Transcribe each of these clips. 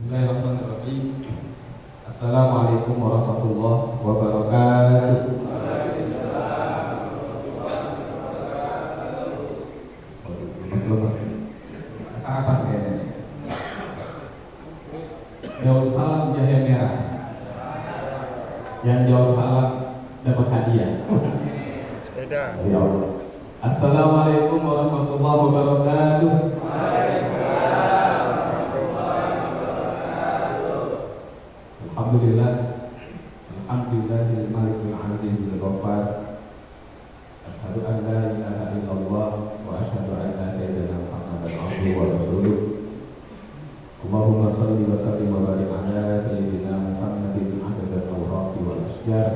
Bismillahirrahmanirrahim. Assalamualaikum warahmatullahi wabarakatuh. Lemes-lemes. Sarapan kayaknya. Jawab salam jahe merah. Yang jawab salam dapat hadiah. Sepeda. Ya Allah. Assalamualaikum warahmatullahi wabarakatuh. Alhamdulillah, alhamdulillahil malikil aziz al-ghaffar. Asyhadu an la ilaha illallah wa asyhadu anna sayyidina Muhammadan abduhu wa rasuluh. Allahumma shalli wa sallim wa barik ala sayyidina Muhammadin adada al-awraq wal asjar.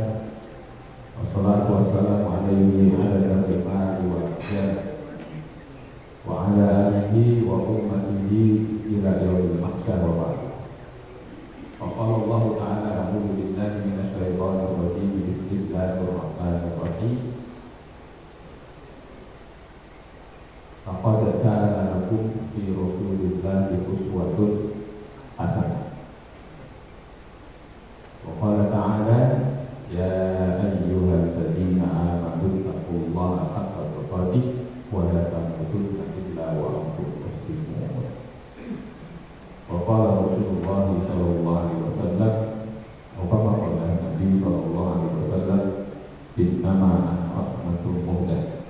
Wassalatu wassalamu alaihi ala al-ma'i wal asjar wa ala alihi wa ummatihi ila yaumil mahsyar wa ba'd. Qala Allah Ta'ala a'udzu billahi minasyaitonir rajim. Bismillahirrahmanirrahim. Laqad kana lakum fi Rasulillahi uswatun hasanah. Wa qala ta'ala ya ayyuhalladzina amanu taqullaha haqqa tuqatih wa la tamutunna illa wa antum muslimun. Wa qala Rasulullah sallallahu alaihi wasallam, kama qala Nabi sallallahu alaihi wasallam, innama ana rahmatul muhdah.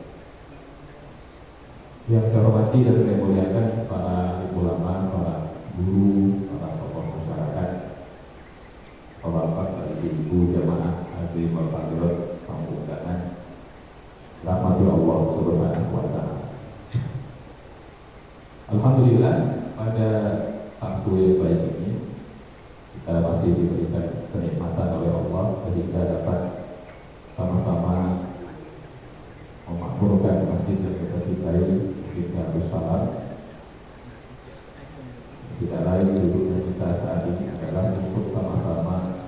Yang saya hormati dan saya muliakan para ulama, para guru, para tokoh masyarakat, bapak, ibu, jamaah hadirin wal hadirat, tamu undangan, rahmati Allah subhanahu wa ta'ala. Alhamdulillah, pada Sabtu yang baik ini kita masih diberikan kenikmatan oleh Allah sehingga dapat sama-sama memakmurkan masjid yang kita cintai, kita bersalam. Tidak lain duduknya kita saat ini adalah untuk sama-sama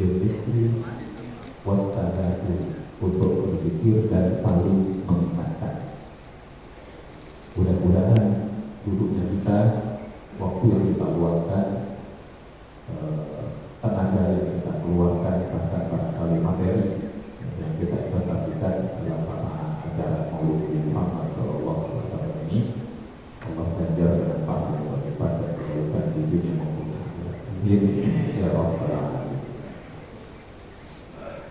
berzikir, untuk berzikir dan saling mengingatkan. Mudah-mudahan duduknya kita, waktu yang kita luangkan, tenaga yang kita keluarkan, bahkan barangkali materi yang kita investasikan dalam pelaksanaan acara Maulid Muhammad Sallallahu Alaihi Wasallam ini, Allah ganjar dengan pahala yang berlipat dan kebaikan di dunia maupun di akhirat. Amin ya rabbal alamin.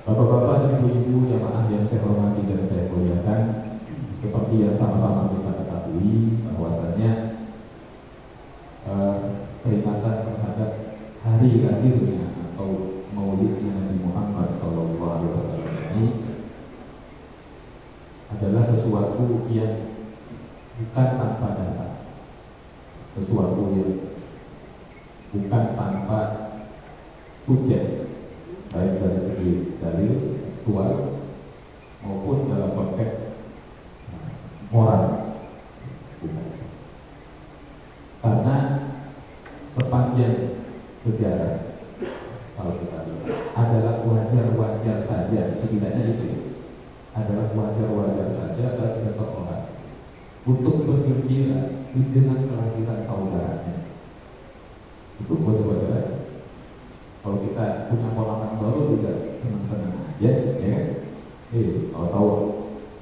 Bapak-bapak dan ibu-ibu jamaah yang saya hormati dan saya muliakan, seperti yang sama-sama kita ketahui bahwasanya peringatan terhadap hari lahirnya atau maulidnya Nabi Muhammad SAW ini adalah sesuatu yang bukan tanpa dasar, sesuatu yang bukan tanpa hujah, baik dari segi dalil tekstual maupun dalam konteks moral. Karena sepanjang sejarah, kalau kita lihat, adalah wajar-wajar saja, setidaknya itu adalah wajar-wajar saja bagi seseorang untuk bergembira dengan kelahiran saudaranya. Itu wajar-wajar saja. Kalau kita punya ponakan baru juga senang-senang aja, ya kan? Kalau tahu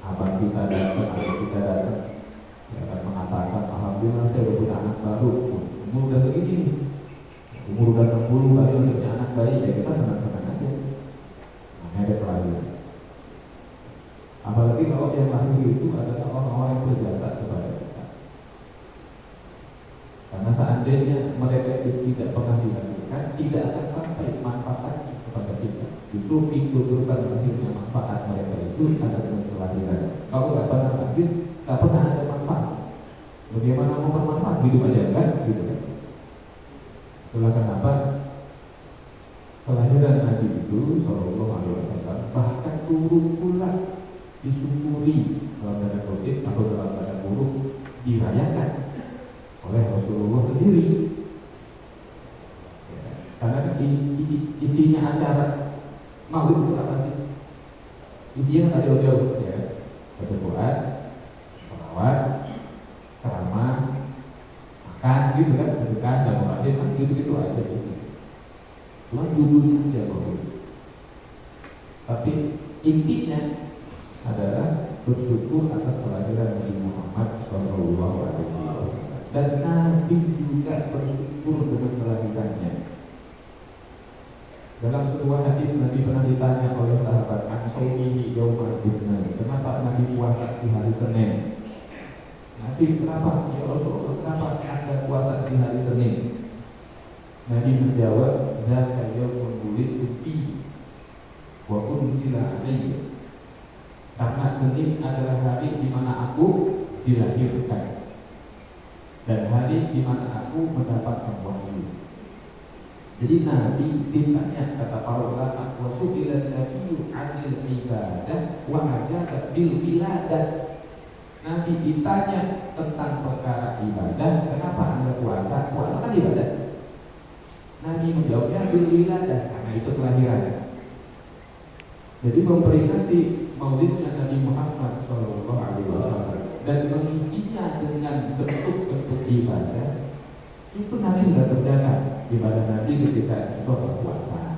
abang kita datang atau kita datang, dia akan mengatakan, alhamdulillah saya udah punya anak baru, umur udah segini, umur udah 60 kali masih punya anak bayi, ya kita senang-senang aja. Namanya ada kelahiran. Apalagi kalau yang lahir itu adalah orang-orang yang berjasa kepada kita. Karena seandainya mereka itu tidak pernah dilahirkan, tidak akan sampai manfaatnya kepada kita. Itu pintu gerbang lahirnya manfaat mereka itu ada dengan kelahiran. Kalau nggak pernah lahir, nggak pernah ada manfaat. Bagaimana mau bermanfaat hidup aja kan? Gitu kan? Itulah kenapa kelahiran Nabi itu Sallallahu Alaihi Wasallam bahkan turun pula disyukuri dalam tanda kutip atau dalam tanda buruk dirayakan oleh Rasulullah sendiri. Ya, karena isinya acara Maulid itu apa sih? Isinya kan jauh-jauh ya, baca Quran, sholawat, ceramah, makan gitu kan, sedekah, lahir kan gitu-gitu aja gitu. Cuma judulnya aja Maulid. Tapi intinya adalah bersyukur atas kelahiran Nabi Muhammad SAW. Dan Nabi juga bersyukur dengan kelahirannya. Dalam sebuah hadis Nabi pernah ditanya oleh sahabat Ansaumihi Yaumal Ithnain, kenapa Nabi puasa di hari Senin? Nabi, kenapa? Ya Rasulullah, kenapa Anda puasa di hari Senin? Nabi menjawab, "Dzaka yaumun wulidtu fihi wa unzila alayya." Karena Senin adalah hari di mana aku dilahirkan dan hari di mana aku mendapatkan wahyu. Jadi Nabi ditanya, kata para ulama, wa su'ila nabiyyu 'anil ibadah wa ajaba bil wiladah. Nabi ditanya tentang perkara ibadah, kenapa Anda puasa? Puasa kan ibadah. Nabi menjawabnya bil wiladah, karena itu kelahiran. Jadi memperingati Maulidnya Nabi Muhammad SAW dan mengisinya dengan bentuk-bentuk ibadah, itu Nabi sudah kerjakan. Ibadah Nabi ketika itu berpuasa.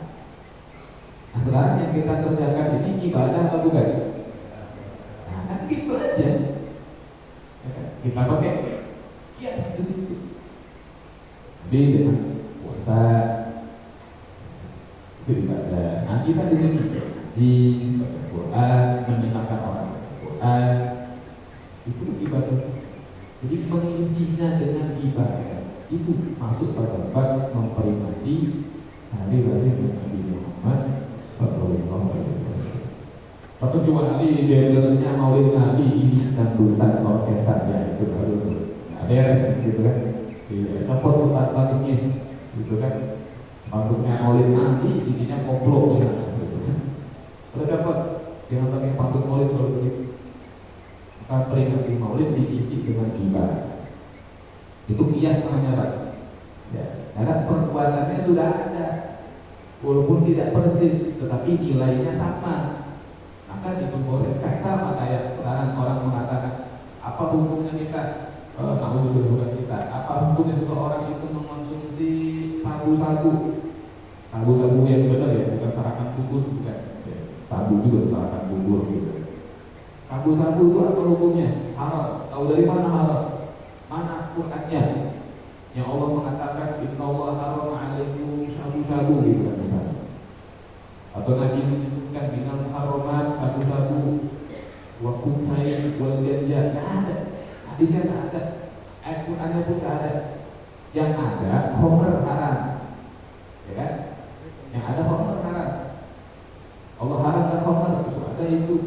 Nah, sekarang yang kita kerjakan ini ibadah atau bukan? Nah, kan gitu aja. Kita pakai kias di situ. Jadi dengan puasa itu ibadah. Nanti kan di sini di Quran, menyenangkan orang Quran, itu ibadah. Jadi mengisinya dengan ibadah itu masuk pada bab memperingati hari lahir Nabi Muhammad SAW. Atau cuma hari daerahnya Maulid Nabi isi dangdutan orkestra ya itu baru tuh. Nah, beres gitu kan. Copot putar baliknya gitu kan. Sepanduknya Maulid Nabi isinya koplo misalnya gitu kan. Kalau dapat yang pakai sepanduk Maulid baru begitu. Maka peringati Maulid diisi dengan ibadah. Itu kias namanya Pak. Ya, karena perbuatannya sudah ada, walaupun tidak persis, tetapi nilainya sama. Maka itu boleh sama kayak sekarang orang mengatakan apa hukumnya kita, bukan kita, apa hukumnya seseorang itu mengonsumsi sabu-sabu yang benar ya, bukan sarakan bubur, bukan. Ya, sabu juga sarakan bubur gitu. Sabu-sabu itu apa hukumnya? Haram. Tahu dari mana haram? Mana Qurannya? Yang Allah mengatakan innallaha harrama 'alaikum syabu-syabu gitu kan misalnya. Atau Nabi menyebutkan minal haramat syabu-syabu wa kumai wal ganja. Enggak ada. Hadisnya enggak ada. Ayat Qurannya pun enggak ada. Yang ada khamr haram. Ya kan? Yang ada khamr haram. Allah haramkan khamr, itu ada itu.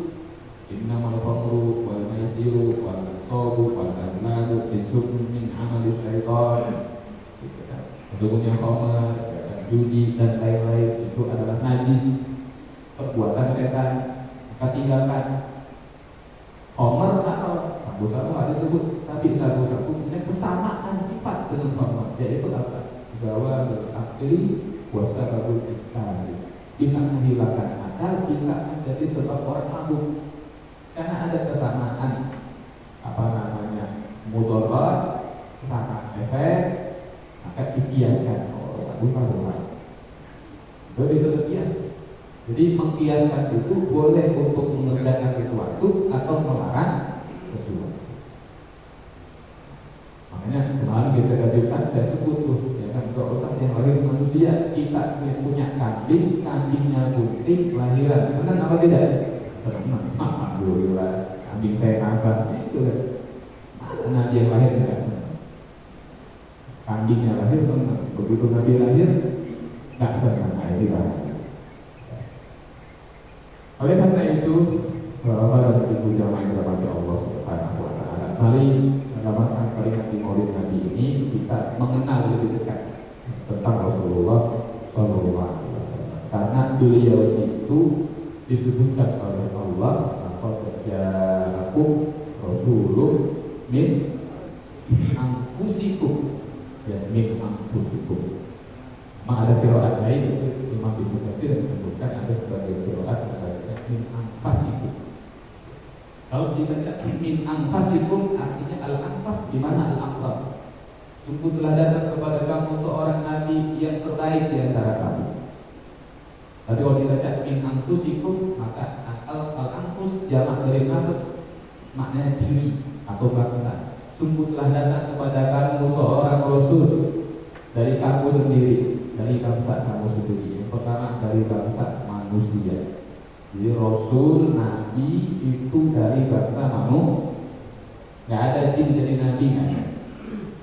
Innamal khamru wal maisiru wal ansabu wal azlamu rizqun min amali syaitan. Sesungguhnya khamar, judi dan lain-lain itu adalah najis, perbuatan setan. Maka tinggalkan. Khamar atau sabu-sabu ada disebut, tapi sabu-sabu punya kesamaan sifat dengan khamar, yaitu apa? Zawalul akli wa sababul iskari. Bisa menghilangkan akal, bisa menjadi sebab orang mabuk. Karena ada kesamaan mudarat, kesamaan efek, maka dikiaskan. Itu kias. Jadi mengkiaskan itu boleh untuk mengerjakan sesuatu atau melarang sesuatu. Makanya kemarin kita kajian saya sebut tuh, ya kan, kalau Ustaz yang lahir manusia, kita punya kambing, kambingnya putih, lahiran, senang apa tidak? Senang. Alhamdulillah, kambing saya nambah, itu kan. Masa Nabi yang lahir tidak senang? Kambingnya lahir senang, begitu Nabi lahir nggak senang. Nah, ini lah. Oleh karena itu, Bapak dan Ibu jamaah yang dirahmati Allah Subhanahu wa taala, mari dalam peringati Maulid Nabi ini kita mengenal lebih dekat tentang Rasulullah Sallallahu Alaihi Wasallam. Karena beliau itu disebutkan oleh Allah, laqad ja'akum rasulun min anfusikum, ya, min anfusikum. Ada qiraat lain itu Imam Ibnu Katsir menyebutkan ada sebagai qiraat min anfasikum. Kalau dibaca min anfasikum artinya al-anfas di mana al-aqrab. Sungguh telah datang kepada kamu seorang nabi yang terbaik di antara kamu. Tadi kalau dibaca min anfusikum, maka al-anfus jamak dari nafas, maknanya diri atau bangsa. Sungguh telah datang kepada kamu seorang rasul dari kamu sendiri, dari bangsa kamu sendiri. Yang pertama dari bangsa manusia. Jadi rasul, nabi itu dari bangsa manusia. Nggak ada jin jadi nabi kan?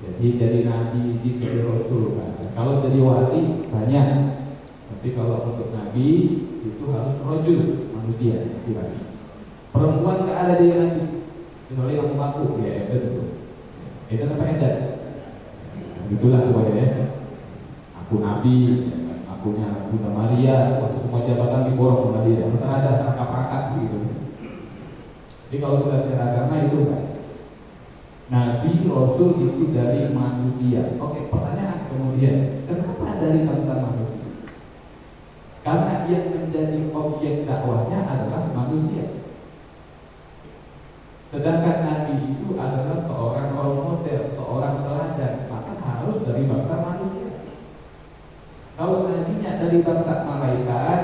Jadi jadi nabi, jin jadi rasul kan? Kalau jadi wali banyak, tapi kalau untuk nabi itu harus rajul, manusia, laki. Perempuan nggak ada jadi nabi, kecuali yang mengaku ya itu. Itu apa edan? Itulah pokoknya ya. Aku nabi, akunya Bunda Maria, waktu semua jabatan diborong sama dia. Masa ada rangkap-rangkap gitu. Jadi kalau kita bicara agama itu kan, nabi, rasul itu dari manusia. Oke, pertanyaan kemudian, kenapa dari bangsa manusia? Karena yang menjadi objek dakwahnya adalah manusia. Sedangkan nabi itu adalah seorang role model, seorang teladan, maka harus dari bangsa manusia. Kalau nabinya dari bangsa malaikat,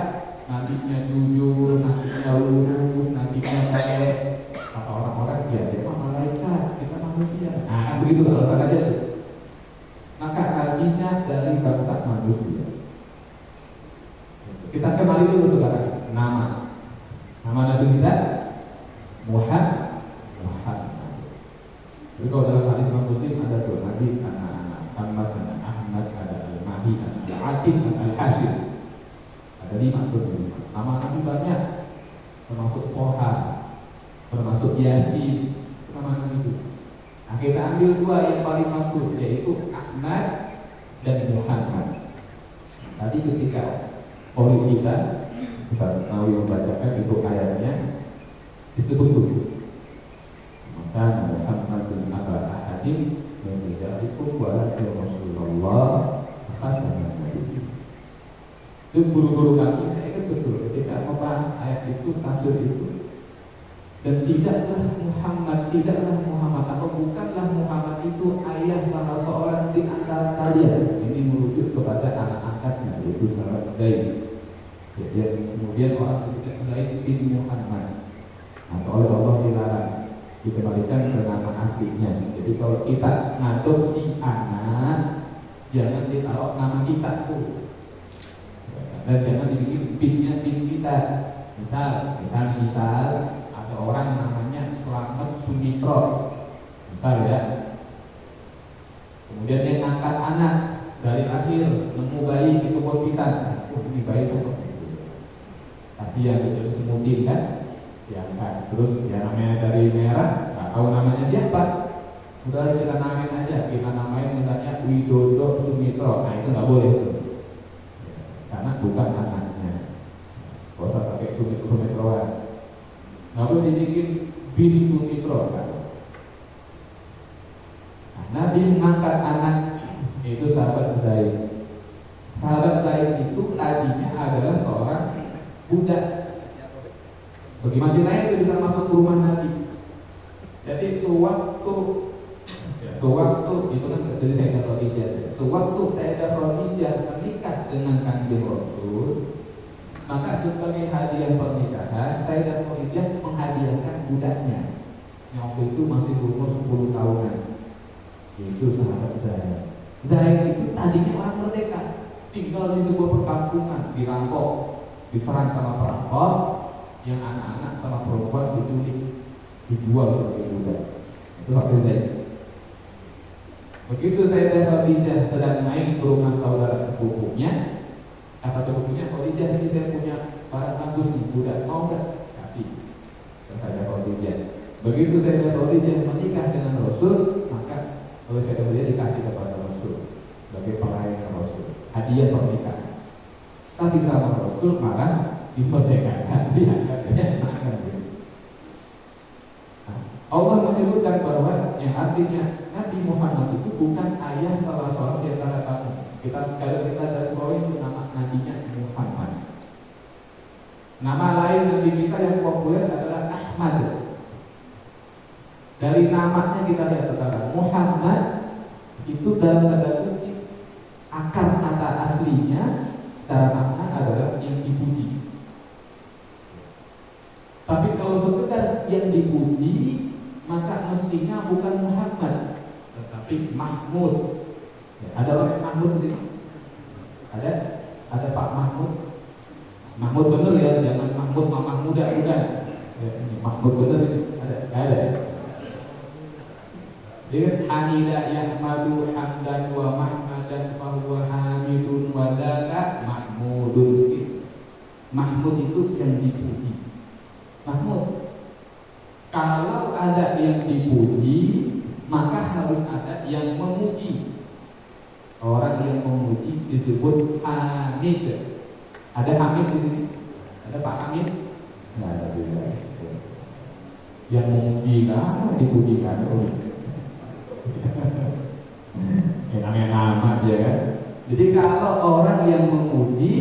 nabinya jujur, nabinya lurus, nabinya baik, kata orang-orang dia mah malaikat, kita manusia. Nah, begitu alasan aja sih. Maka nabinya dari bangsa manusia. Kita kenali dulu saudara, nama nabi kita Muhammad. Jadi kalau dalam hadis Imam Muslim ada dua nabi, anak Muhammad, anak Ahmad, ada Al-Mahdi, ada Al-Atiq, ada Al-Hashir. Ada 5 tuh. Nama nabi banyak, termasuk Toha, termasuk Yasin, nama nabi itu. Nah, kita ambil 2 yang paling masyhur, yaitu Ahmad dan Muhammad. Tadi ketika Qori kita, Ustaz Nawawi membacakan itu ayatnya disebut dulu. Maka Muhammadun aba ahadim min rijalikum walakin Rasulullah khataman nabiyyin. Itu guru-guru kami saya ingat betul ketika membahas ayat itu, tafsir itu. Dan tidaklah Muhammad atau bukanlah Muhammad itu ayah salah seorang di antara kalian. Ini merujuk kepada anak angkatnya, yaitu sahabat Zaid. Ya, kemudian orang sebutnya Zaid bin Muhammad. Maka oleh Allah dilarang dikembalikan ke nama aslinya. Jadi kalau kita ngadopsi anak, jangan ditaruh nama kita tuh, dan jangan dibikin pinnya pin kita. Misal ada orang namanya Slamet Sumitro, misal ya. Kemudian dia ngangkat anak dari lahir, nemu bayi di kebun pisang. Ini bayi tuh kasihan jadi semutin kan, diangkat. Terus ya namanya dari merah, nggak tahu namanya siapa, udah kita namain aja, kita namain misalnya Widodo Sumitro. Nah itu nggak boleh tuh, karena bukan anaknya. Gak usah pakai Sumitroan, nggak boleh dibikin bin Sumitro kan. Nah, Nabi mengangkat anak itu sahabat Zaid. Sahabat Zaid itu tadinya adalah seorang budak. Bagaimana caranya itu bisa masuk ke rumah Nabi? Jadi sewaktu itu kan dari Sayyidah Khadijah. Sewaktu Sayyidah Khadijah menikah dengan Kanjeng Rasul, maka sebagai hadiah pernikahan Sayyidah Khadijah menghadiahkan budaknya yang waktu itu masih umur 10 tahunan, yaitu sahabat Zaid. Zaid itu tadinya orang merdeka, tinggal di sebuah perkampungan, dirampok, diserang sama perampok, yang anak-anak sama perempuan diculik, dijual sebagai budak. Itu waktu Zaid. Begitu Sayyidah Khadijah sedang main ke rumah saudara sepupunya, kata sepupunya, Khadijah ini saya punya barang bagus nih, budak, mau nggak? Kasih. Sayyidah Khadijah. Begitu Sayyidah Khadijah menikah dengan Rasul, maka oleh Sayyidah Khadijah dikasih kepada Rasul sebagai pelayan Rasul, hadiah pernikahan. Tapi sama Rasul malah diperdekakan, diangkatnya makan. Allah menyebutkan bahwa yang artinya Nabi Muhammad itu bukan ayah salah seorang di antara kamu. Kalau kita dari sekolah itu nama nabinya Muhammad. Nama lain Nabi kita yang populer adalah Ahmad. Dari namanya kita lihat sekarang Muhammad itu dalam tanda kutip akar kata aslinya secara makna adalah yang dipuji. Tapi kalau sekedar yang dipuji, maka mestinya bukan Muhammad, tetapi Mahmud. Ya, ada orang Mahmud di sini? Ada Pak Mahmud. Mahmud bener ya, jangan Mahmud Mamah Muda bukan. Ya, ini Mahmud bener ini. Ada. Dia hamida yahmadu hamdan wa mahmadan fa huwa hamidun wa dzaka mahmudun. Mahmud itu yang dipuji. Mahmud. Kalau ada yang dipuji, maka harus ada yang memuji. Orang yang memuji disebut hamid. Ada hamid di sini? Ada Pak Hamid? Nggak ada juga. Yang memuji kan dipujikan. Enak amat ya kan. Jadi kalau orang yang memuji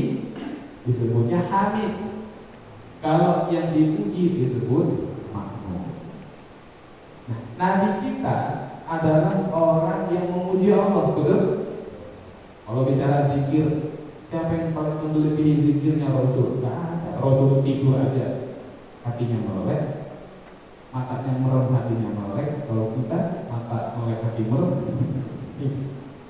disebutnya hamid. Kalau yang dipuji disebut Mahmud. Nah, Nabi kita adalah orang yang memuji Allah, betul? Kalau bicara zikir, siapa yang paling melebihi zikirnya Rasul? Tidak ada. Rasul tidur aja, hatinya melek, matanya merem, hatinya melek. Kalau kita mata melek, hati merem,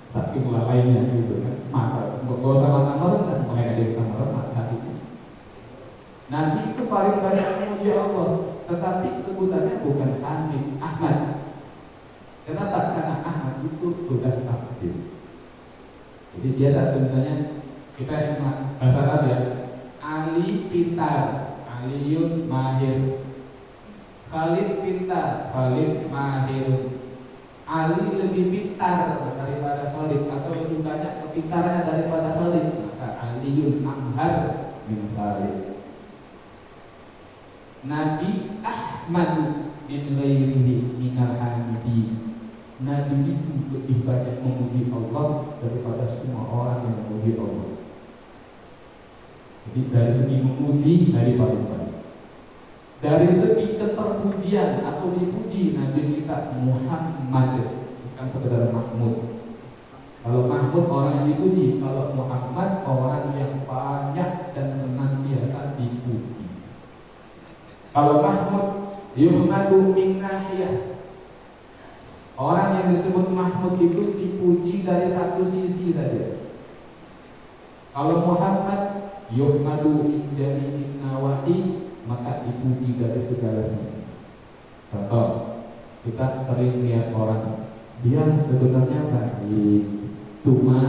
saking lalainya gitu kan. Mata, gak usah mata merem, melek aja kita merem, mata hati. Nabi itu paling banyak memuji Allah, tetapi sebutannya bukan Hamid, Ahmad. Kenapa? Karena Ahmad itu sudah takdir. Jadi biasa misalnya kita yang bahasa Arab ya, Ali pintar, Aliun mahir. Khalid pintar, Khalid mahir. Ali lebih pintar daripada Khalid, atau lebih banyak kepintarannya daripada Khalid, maka Aliun amhar min Khalid. Nabi Ahmad min ghairihi minal hamidi. Nabi itu lebih banyak memuji Allah daripada semua orang yang memuji Allah. Jadi dari segi memuji, Nabi paling banyak. Dari segi keterpujian atau dipuji, Nabi kita Muhammad, bukan sekedar Mahmud. Kalau Mahmud orang yang dipuji, kalau Muhammad orang yang banyak dan senantiasa dipuji. Kalau Mahmud yuhmadu min nahiyah. Orang yang disebut Mahmud itu dipuji dari satu sisi saja. Kalau Muhammad yuhmadu min jami'in nawahi, maka dipuji dari segala sisi. Contoh, kita sering lihat orang, dia sebenarnya baik, cuma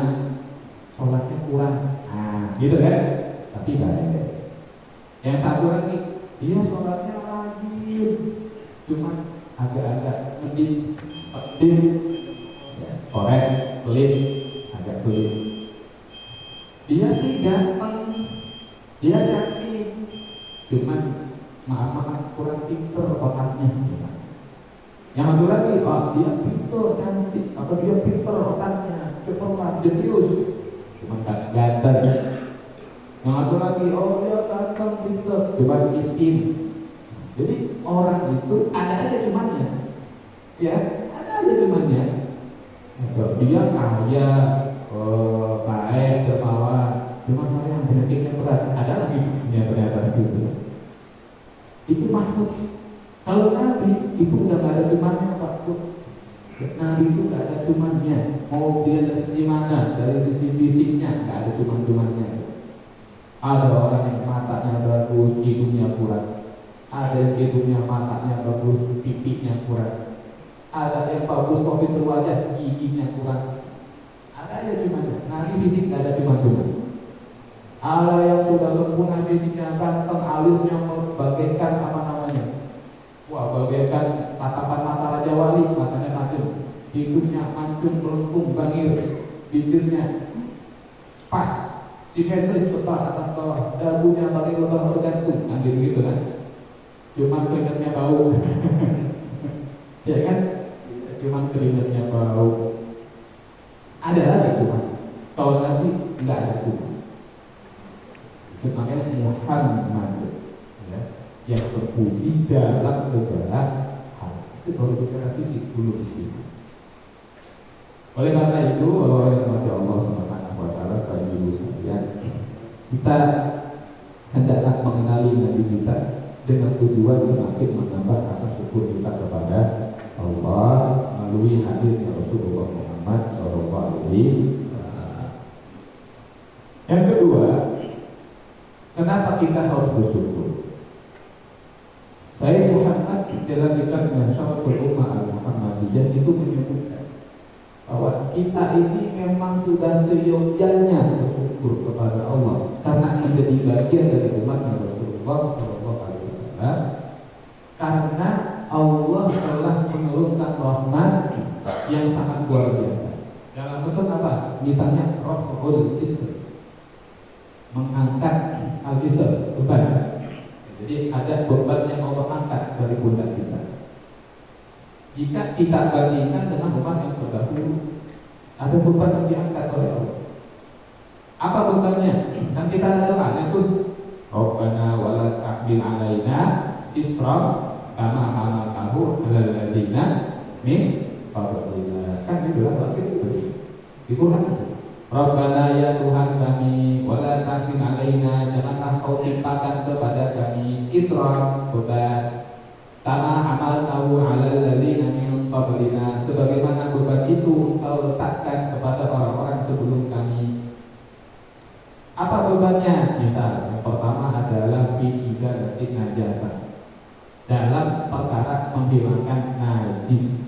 sholatnya kurang. Nah, gitu kan? Tapi baik. Yang satu lagi, dia sholatnya rajin, cuma agak-agak mending, pedih, ya, korek, pelit, agak pelit. Dia sih ganteng, dia cantik, cuma maaf kurang pinter otaknya. Yang satu lagi, oh dia pinter, cantik, atau dia pinter otaknya, cepat, jenius, cuma ganteng. Yang satu lagi, oh dia ganteng, pinter, cuma miskin. Jadi orang itu ada aja cumannya, ya ada aja cumannya. Kalau dia kaya, baik, dermawan, cuma saya yang penyakitnya berat, ada lagi yang ternyata gitu. Itu Mahmud. Kalau Nabi itu udah gak ada cumannya Pak. Nabi itu gak ada cumannya. Mau dia dari sisi mana, dari sisi fisiknya gak ada cuman-cumannya. Ada orang yang matanya bagus, hidungnya kurang. Ada yang hidungnya matanya bagus, pipinya kurang. Ada yang bagus kopi berwajah, giginya kurang. Ada aja cumannya. Nabi fisik gak ada cuman-cuman. Ada yang sudah sempurna fisiknya, ganteng, alisnya bagaikan apa namanya? Wah, bagaikan tatapan mata Raja Wali, matanya tajam, hidungnya mancung melengkung bangir, bibirnya pas, simetris tepat atas bawah, dagunya pakai lubang bergantung, nanti begitu kan? Cuman keringatnya bau, ya kan? Cuman keringatnya bau. Ada lagi cuman, kalau nanti nggak ada cuman. Makanya Muhammad, ya, yang terpuji dalam segala hal. Itu baru bicara fisik dulu di sini. Oleh karena itu, oleh karena Allah Subhanahu wa taala sekali dulu sekalian, kita hendaklah mengenali Nabi kita dengan tujuan semakin menambah rasa syukur kita kepada Allah melalui hadirnya Rasulullah Muhammad SAW. Yang kedua, kenapa kita harus bersyukur? Saya Muhammad dalam kitabnya Syarahul Ummah Al-Muhammadiyah itu menyebutkan bahwa kita ini memang sudah seyogyanya bersyukur kepada Allah karena menjadi bagian dari umatnya Rasulullah SAW, karena Allah telah menurunkan rahmat yang sangat luar biasa. Dalam bentuk apa? Misalnya Raf'ul Isr, mengangkat al-isr, beban. Jadi ada beban yang Allah angkat dari pundak kita. Jika kita bandingkan dengan beban yang terdahulu, ada beban yang diangkat oleh Allah. Apa bebannya? Dan kita ada doanya itu, Rabbana wala tahmil alaina isra kama hamaltahu 'alal ladzina min qablina. Kan dibilang lagi itu kan. Rabbana ya Tuhan kami, wala tahmil alaina, janganlah kau timpakan kepada kami isra, beban, kama hamaltahu 'alal ladzina min qablina, sebagaimana beban itu engkau letakkan kepada orang-orang sebelum kami. Apa bebannya? Misal, yang pertama adalah fi izalatin najasah, dalam perkara menghilangkan najis.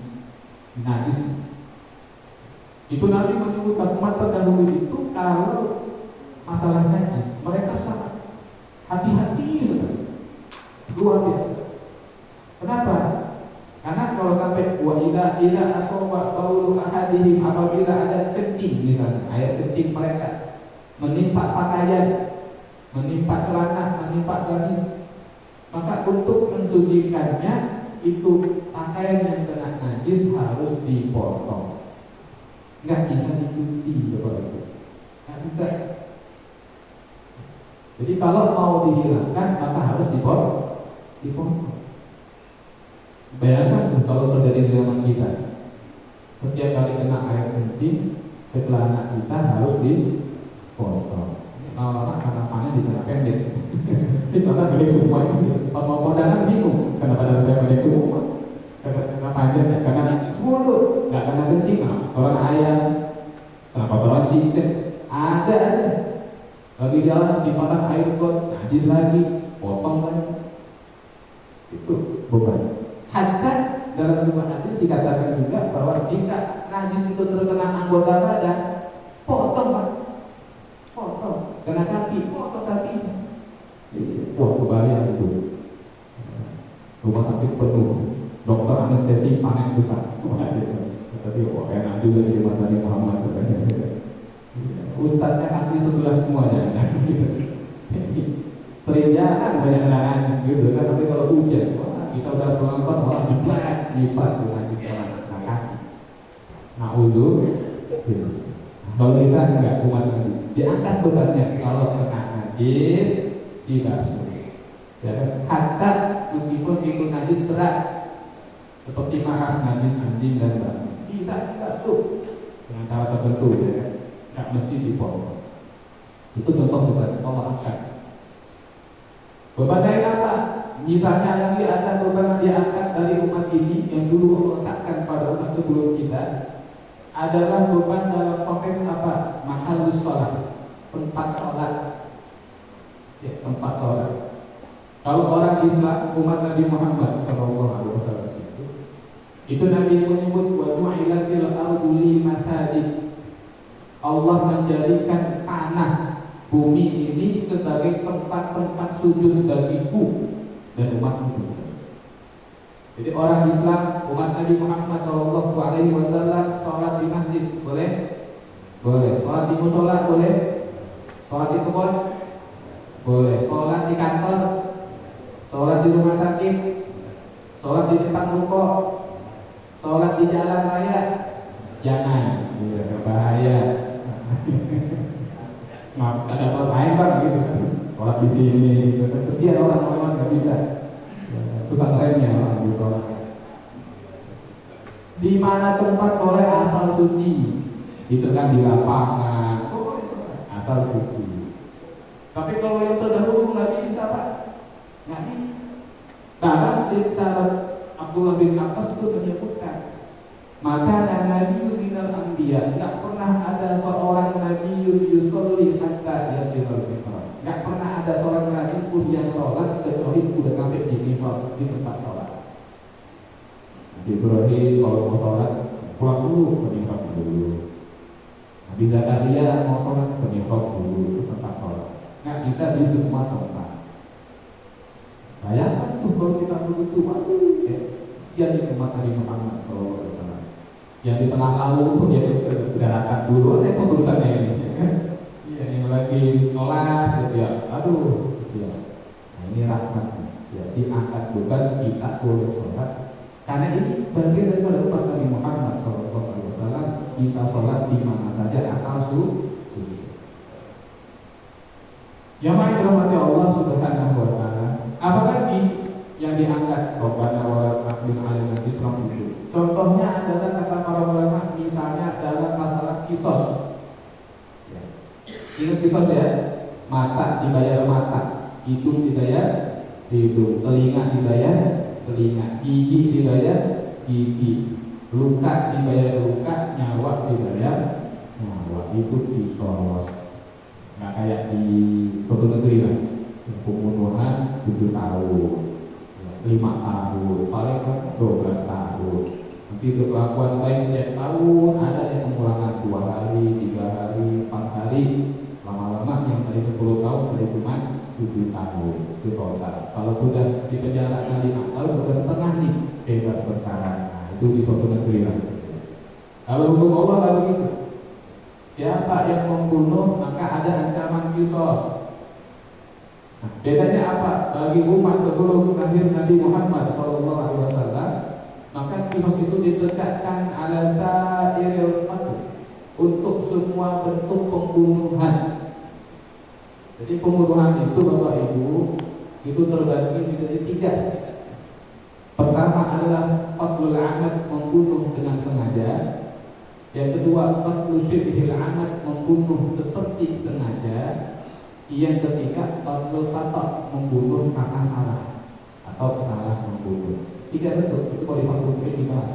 Itu Nabi menyebutkan umat terdahulu itu kalau masalah najis mereka sangat hati-hati sekali, luar biasa. Kenapa? Karena kalau sampai wa ila asoba baulu ahadihim, apabila ada kencing, misalnya air kencing mereka menimpa pakaian, menimpa celana, menimpa gamis, maka untuk mensucikannya itu pakaian yang kena najis harus dipotong. Nggak bisa dicuci kepada itu, nggak bisa. Jadi kalau mau dihilangkan maka harus dipotong. Bayangkan kalau terjadi di zaman kita, setiap kali kena air kencing, celana kita harus dipotong. Lama-lama karena panen di celana pendek, ini celana pendek semua ini. Pas mau kondangan bingung, kenapa darah saya pendek semua? Karena panjangnya, karena nanti semua tuh nggak kena kencing, orang ayam, kenapa orang cincin, ada lagi jalan di padang air got, najis lagi, potong lagi, itu beban. Hatta dalam sebuah hadis dikatakan juga bahwa jika najis itu terkena anggota badan, potong Pak, potong, kena kaki, potong kaki. Wah, kebayang itu, rumah sakit penuh, dokter anestesi panen besar. Tapi enak juga di mata Muhammad. Ustadznya kaki sebelah semuanya. Sering jalan banyak anak gitu kan. Tapi kalau hujan, wah, kita udah pelan-pelan malah dipat dengan anak kaki. Nah udah, kalau kita enggak kuat lagi, diangkat bebannya. Kalau kena najis tidak sulit. Ya kan? Hatta meskipun itu najis berat, seperti marah, najis, anjing dan babi, bisa dibasuh dengan cara tertentu, ya kan? Nggak mesti dipotong. Itu contoh beban Allah angkat. Beban dari apa? Misalnya lagi ada beban yang diangkat dari umat ini yang dulu Allah letakkan pada umat sebelum kita, adalah beban dalam konteks apa? Mahallus sholat, tempat sholat. Ya, tempat sholat. Kalau orang Islam, umat Nabi Muhammad SAW, itu Nabi menyebut wa ju'ilatil ardu li masajid. Allah menjadikan tanah bumi ini sebagai tempat-tempat sujud bagiku dan umatku. Jadi orang Islam, umat Nabi Muhammad SAW, sholat di masjid boleh? Boleh. Sholat di musola boleh? Sholat di kebun boleh. Sholat di kantor, sholat di rumah sakit, sholat di depan ruko, sholat di jalan raya, jangan, berbahaya. Maaf, ada orang lain Bang gitu kan. Sholat di sini, gitu kan. Kesian orang nggak bisa. Susah kerennya orang di sholat. Di mana tempat boleh asal suci, itu kan di lapangan, boleh sholat asal suci. Tapi kalau yang terdahulu nggak bisa Pak, nggak bisa. Bahkan di syarat Abdullah bin Abbas itu menyebutkan, maka nabi minal anbiya, nggak pernah ada seorang nabi yusolli hatta yasilul mihrab. Nggak pernah ada seorang nabi pun yang sholat kecuali sudah sampai di mihrab, di tempat sholat. Nabi Ibrahim kalau mau sholat pulang dulu ke mihrab dulu. Nabi Zakaria mau sholat ke mihrab dulu, ke tempat sholat. Nggak bisa di semua tempat. Bayangkan tuh kalau kita begitu, waduh, kesian di umat Nabi Muhammad SAW. Yang di tengah laut tuh dia bergerakan dulu, apa urusannya ini? Iya, yang lagi kelas gitu ya, aduh, kesian. Nah ini rahmat, ya diangkat bukan kita boleh sholat, karena ini bagian daripada umat Nabi Muhammad SAW bisa sholat di mana saja asal suci. Yang lain dirahmati Allah Subhanahu wa Ta'ala. Apalagi yang diangkat Rabbana wa la tahmil 'alaina isran itu. Contohnya adalah kata para ulama, misalnya dalam masalah kisos. Ya. Ingat kisos ya? Mata dibayar mata, hidung dibayar hidung, telinga dibayar telinga, gigi dibayar gigi, luka dibayar luka, nyawa dibayar nyawa. Itu kisos. Nggak kayak di suatu negeri lah, pembunuhan 7 tahun, 5 tahun, paling kan 12 tahun. Nanti untuk perlakuan lain setiap tahun ada yang pengulangan 2 hari, 3 hari, 4 hari, lama-lama yang dari 10 tahun dari cuma 7 tahun itu total. Kalau sudah di penjara 5 tahun sudah setengah nih bebas bersyarat. Nah, itu di suatu negeri lah. Kalau hukum Allah kalau gitu, siapa yang membunuh maka ada ancaman kisos. Nah, bedanya apa? Bagi umat sebelum lahir Nabi Muhammad SAW, maka kisos itu ditegakkan ala sa'iril qatl, untuk semua bentuk pembunuhan. Jadi pembunuhan itu Bapak Ibu itu terbagi menjadi 3. Pertama adalah qatlul amad, membunuh dengan sengaja. Yang kedua, qatlul syibhil amad, membunuh seperti sengaja. Yang ketiga, qatlul khata', membunuh karena salah atau salah membunuh. 3 bentuk itu kalau di Fathul Baqi dibahas.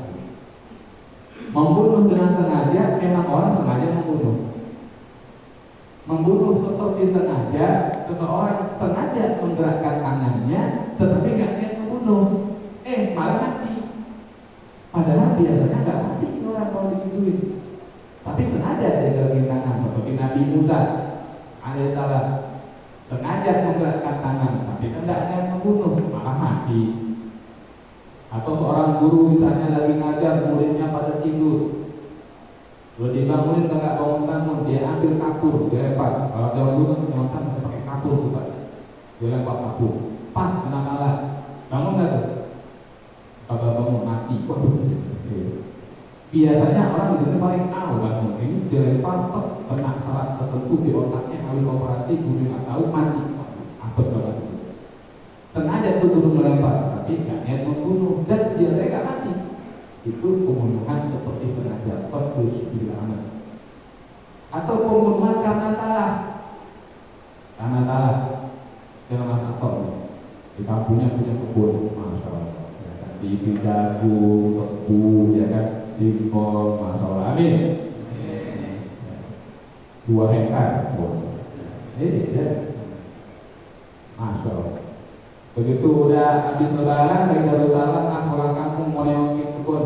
Membunuh dengan sengaja, memang orang sengaja membunuh. Membunuh seperti sengaja, seseorang sengaja menggerakkan tangannya, tetapi nggak niat membunuh, malah mati. Padahal biasanya nggak mati orang kalau digituin, tapi sengaja dia gerakin tangan, seperti Nabi Musa alaihissalam sengaja menggerakkan tangan, tapi kan nggak niat membunuh, malah mati. Atau seorang guru ditanya lagi ngajar, muridnya pada tidur, udah dibangunin nggak bangun-bangun, dia ambil kapur, dia lempar. Kalau zaman dulu kan zaman saya masih pakai kapur tuh Pak, dia lempar kapur, pas kena malah, bangun nggak tuh? Kagak bangun, mati. Waduh. Biasanya orang itu paling tahu bangun, ini dia lempar, kena salah tertentu di otaknya, habis operasi, guru nggak tahu, mati. Apes banget. Sengaja tuh guru melempar, tapi nggak niat membunuh, dan biasanya nggak mati. Itu pembunuhan seperti sengaja, qatlul syibhil amad. Atau pembunuhan karena salah. Karena salah. Jangan masak di kampungnya punya kebun, masya Allah. Diisi jagung, tebu, ya kan, singkong, masya Allah. Amin. 2 hektar. Ya. Masya Allah. Begitu udah habis lebaran dari Darussalam, pulang kampung mau nengokin kebun.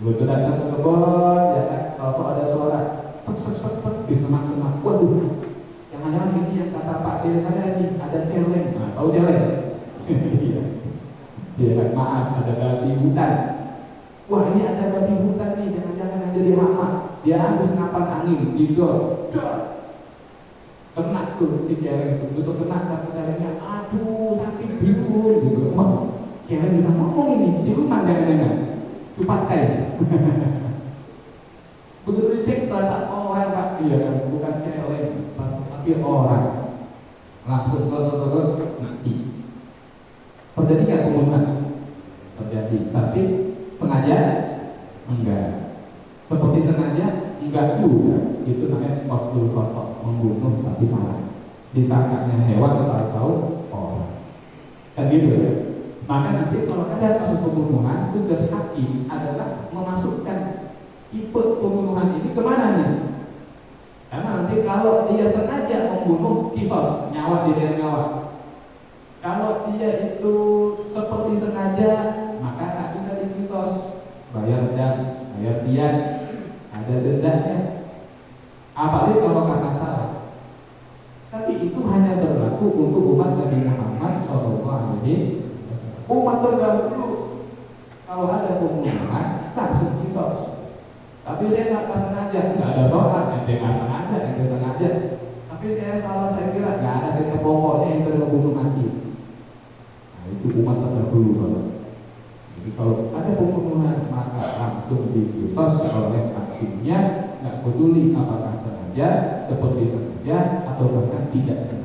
Begitu datang ke kebun, ya kan, kalau ada suara sek di semak-semak. Waduh, jangan-jangan ini yang kata Pak Dede saya nih, ada celeng. Nah, tahu celeng? Iya kan, maaf, ada babi hutan. Wah, ini ada babi hutan nih, jangan-jangan yang jadi hama. Dia habis napas angin, didor. Kena tuh si celeng itu, begitu kena kata celengnya, aduh sakit bingung gitu. Wah, celeng bisa ngomong ini, ciuman jangan-jangan, cupakai. Begitu dicek ternyata orang Pak, iya kan, bukan celeng, tapi orang. Langsung mati. Terjadi nggak pembunuhan? Terjadi, tapi sengaja? Enggak. seperti sengaja, enggak juga. Itu namanya qatlul khata', membunuh tapi salah. Disangkanya hewan tahu-tahu orang. Kan gitu ya. Maka nanti kalau ada kasus pembunuhan, tugas hakim adalah memasukkan tipe pembunuhan ini kemana nih? Karena nanti kalau dia sengaja membunuh, kisos, nyawa dia nyawa. Kalau dia itu seperti sengaja, maka tak bisa dikisos, bayar dam, bayar diat, ada dendanya. Apalagi kalau karena salah. Tapi itu hanya berlaku untuk umat Nabi Muhammad SAW. Umat terdahulu kalau ada pembunuhan, langsung kisos. Tapi saya nggak sengaja, nggak ada sholat, ente nggak sengaja. Tapi saya salah, saya kira nggak ada, saya pokoknya yang terbunuh mati. Nah, itu umat terdahulu banget. Jadi kalau ada pembunuhan maka langsung dikisos oleh hakimnya, nggak peduli apakah sengaja, seperti sengaja atau bahkan tidak sengaja.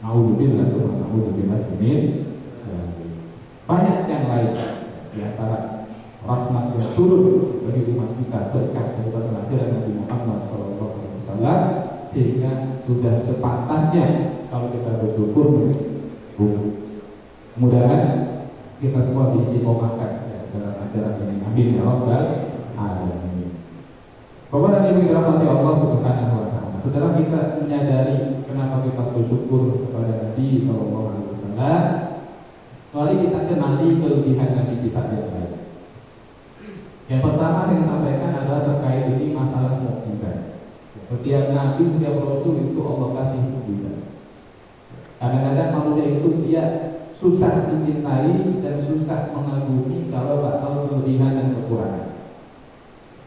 Naudzubillah ini banyak yang lain di antara rahmat yang turun bagi umat kita berkat daripada kelahiran Nabi Muhammad SAW, sehingga sudah sepantasnya kalau kita bersyukur. Mudah-mudahan kita semua diistiqomahkan dalam ajaran ini. Amin ya rabbal alamin. Bapak dan Ibu yang dirahmati Allah Subhanahu wa taala. Setelah kita menyadari kenapa kita bersyukur kepada Nabi SAW, mari kita kenali kelebihan Nabi kita yang lain. Yang pertama saya sampaikan adalah terkait ini masalah mukjizat. Setiap Nabi, setiap Rasul itu Allah kasih mukjizat. Kadang-kadang manusia itu dia susah dicintai dan susah mengagumi kalau tak tahu kelebihan dan kekurangan.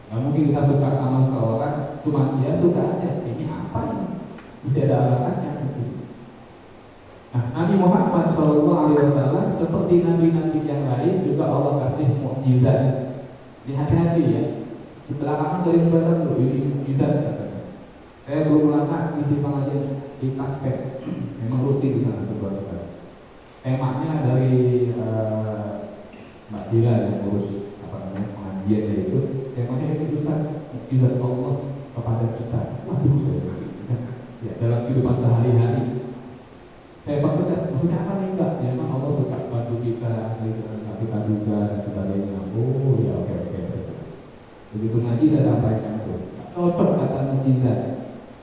Nah, mungkin kita suka sama seseorang, cuma dia suka aja. Ini apa ini? Mesti ada alasannya. Nah, Nabi Muhammad SAW seperti nabi-nabi yang lain juga Allah kasih mukjizat. Hati-hati ya. Di belakangan sering dengar loh ini mukjizat katanya. Saya belum lama ngisi pengajian di Aspek. Memang rutin di sana sebuah kita. Temanya dari Mbak Dila yang urus pengajiannya itu. Temanya ini Ustaz, mukjizat Allah kepada kita. Waduh, ya, dalam kehidupan sehari-hari. Saya pertegas, maksudnya apa nih Mbak? Ya memang Allah suka bantu kita, kita juga dan sebagainya. Oh ya, oke. Begitu ngaji saya sampaikan itu cocok kata mukjizat.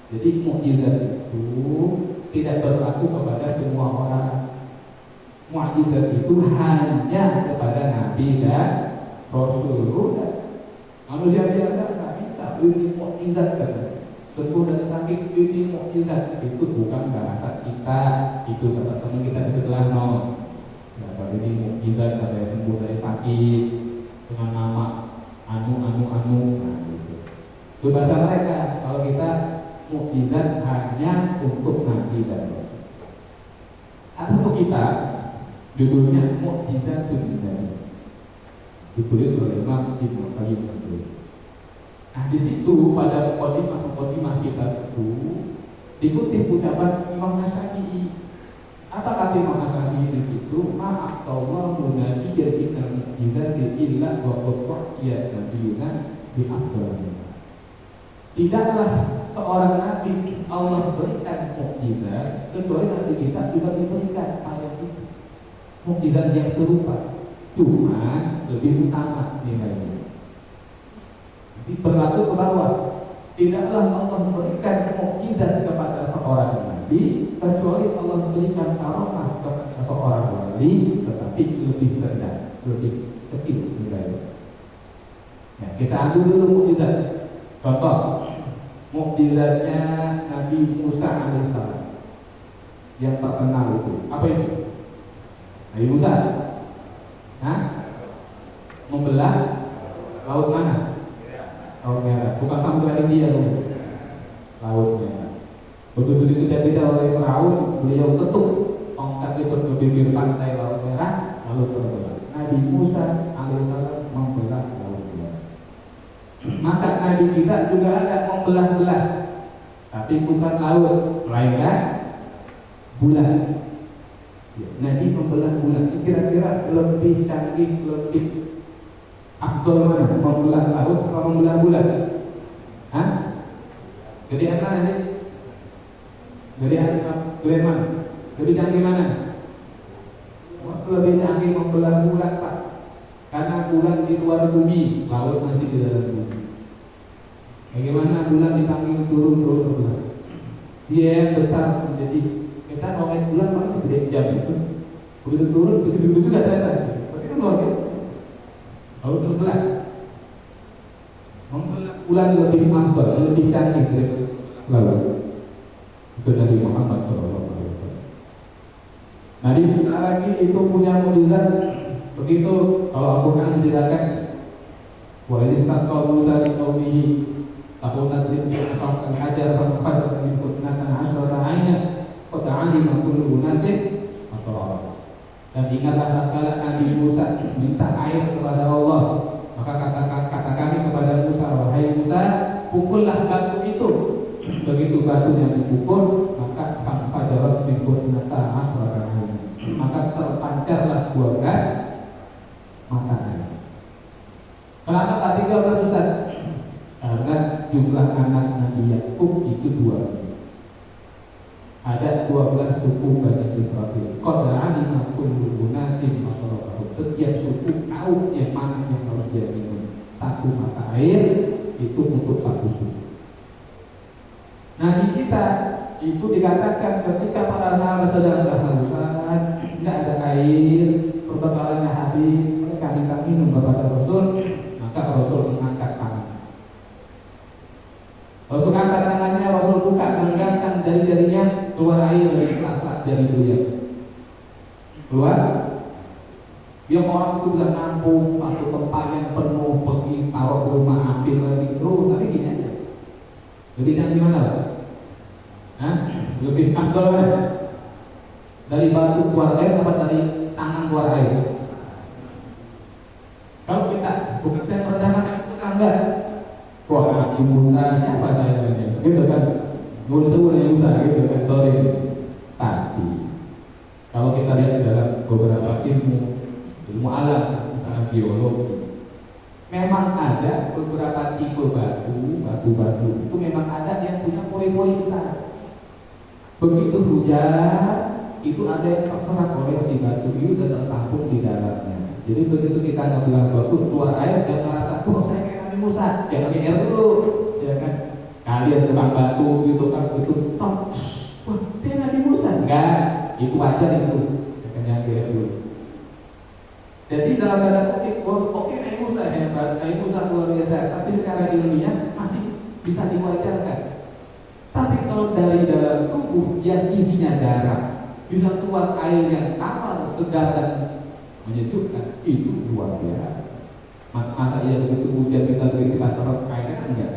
Jadi mukjizat itu tidak berlaku kepada semua orang. Mukjizat itu hanya kepada Nabi dan Rasul. Manusia biasa nggak bisa ini mukjizat kan. Sembuh dari sakit ini mukjizat. Itu bukan bahasa kita, itu bahasa teman kita di sebelah no. Ya, tapi ini mukjizat katanya sembuh dari sakit dengan nama anu. Nah, gitu. Itu bahasa mereka. Kalau kita mukjizat hanya untuk Nabi dan Rasul. Atau untuk kita judulnya mukjizat dunia. Ditulis oleh Imam Ibnu Qayyim. Nah, di situ pada mukadimah kita itu dikutip ucapan Imam Nasyafi'i. Apa kata Imam Nasyafi'i di situ? Ma'aqallahu nabiyyan minal mukjizati illa wa qad wa'iyat nabiyuna bi afdalih. Tidaklah seorang nabi Allah berikan mukjizat kecuali nabi kita juga diberikan ayat itu. Mukjizat yang serupa, cuma lebih utama nilainya. Berlaku ke bawah. Tidaklah Allah memberikan mukjizat kepada seorang nabi kecuali Allah berikan karomah kepada seorang wali, tetapi lebih rendah, lebih kecil nilainya. Ya, kita ambil dulu mukjizat. Contoh, mukjizatnya Nabi Musa alaihissalam yang terkenal itu apa itu? Nabi Musa, membelah laut mana? Laut Merah, bukan Samudra Hindia loh. Laut Merah. Begitu dikejar-kejar oleh Firaun, beliau ketuk tongkat itu ke bibir pantai Laut Merah, lalu terbelah. Nabi Musa alaihissalam membelah Laut Merah. Maka Nabi kita juga ada membelah-belah, tapi bukan laut, melainkan bulan. Nabi membelah bulan, kira-kira lebih canggih, lebih Afdol mana? Membelah laut atau membelah bulan? Hah? Gedean mana sih? Gedean mana? Lebih canggih mana? Lebih canggih membelah bulan, Pak. Karena bulan di luar bumi, laut masih di dalam bumi. Bagaimana bulan dipanggil turun? Dia yang besar menjadi, kita mau lihat bulan paling segede jam itu. Begitu turun, begitu juga ternyata. Berarti kan luar biasa. Lalu terbelah. Membelah bulan lebih afdal, lebih canggih dari laut. Itu Nabi Muhammad SAW. Nabi Musa lagi itu punya mukjizat. Begitu kalau Al-Quran menjelaskan, wa istasqa Musa li qaumihi tahun nadrib asal hajar fa min kutnatan asyara aina qad alima kullu unasin atau. Dan ingatlah tatkala Nabi Musa minta air kepada Allah, maka kata kami kepada Musa, wahai Musa, pukullah batu itu. Begitu batunya dipukul, maka fajarat min kutnatan asyara aina, maka terpancarlah 12 mata air. Kenapa tak 13 Ustaz? Karena jumlah anak Nabi Yakub itu 12. Ada 12 suku Bani Israil. Qad alima kullu unasin mashrabahum. Setiap suku tahu yang mana yang harus dia minum. Satu mata air itu untuk satu suku. Nabi kita itu dikatakan ketika para sahabat sedang kehausan, tidak ada air, perbekalannya habis, mereka minta minum kepada Rasul, maka Rasul mengangkat tangan. Rasul angkat tangannya, Rasul buka genggamkan jari-jarinya, keluar air dari sela-sela jari beliau. Keluar. Biar orang itu bisa nampung satu tempat yang penuh, pergi taruh di rumah, ambil lagi terus. Tapi gini aja. Lebih canggih mana? Hah? Lebih afdal mana? Dari batu keluar air atau dari tangan keluar air? Kalau kita, bukan saya merendahkan Nabi Musa, enggak. Wah, Nabi Musa siapa saya ini? Gitu kan? Musa gitu kan? Sorry. Tapi kalau kita lihat dalam beberapa ilmu alam, misalnya biologi, memang ada beberapa tipe batu itu memang ada yang punya pori-pori besar. Begitu hujan, itu ada yang terserap oleh si batu itu dan tertampung di dalamnya. Jadi begitu kita ngebelah batu keluar air dan merasa, saya kayak Nabi Musa, jangan air dulu, ya kan? Kalian tukang batu gitu kan, itu top, wah saya Nabi Musa, enggak, itu wajar itu, jangan air dulu. Jadi dalam tanda kutip, oke Nabi Musa hebat, Nabi Musa luar biasa, tapi secara ilmiah masih bisa diwajarkan. Tapi kalau dari dalam tubuh yang isinya darah bisa keluar air yang tawar, segar dan menyejukkan, itu luar biasa. Masa iya begitu hujan kita serap airnya? Enggak.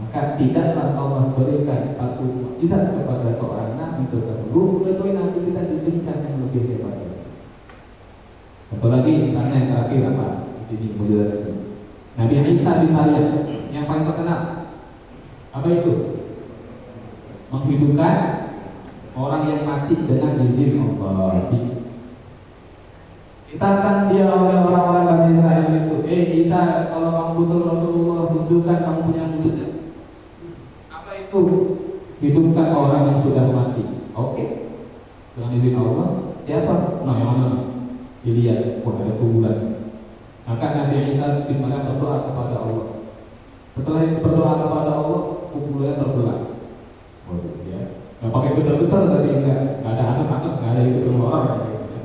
Maka tidaklah Allah berikan satu mukjizat kepada seorang nabi terdahulu, kecuali nanti kita diberikan yang lebih hebat. Apalagi misalnya yang terakhir apa? Di sini mukjizat itu. Nabi Isa bin Maryam yang paling terkenal. Apa itu? Menghidupkan orang yang mati dengan izin Allah. Ditantang dia oleh orang-orang Bani Israel itu, Isa, kalau kamu betul Rasulullah, tunjukkan kamu punya mukjizat. Apa itu? Hidupkan orang yang sudah mati. Oke. Dengan izin Allah. Siapa? Nah, yang mana? Dilihat, ada kuburan. Maka Nabi Isa bin Maryam berdoa kepada Allah. Setelah berdoa kepada Allah, kuburannya terbelah. Ya. Nggak pakai betul-betul tadi, nggak ada asap-asap, nggak ada itu keluar.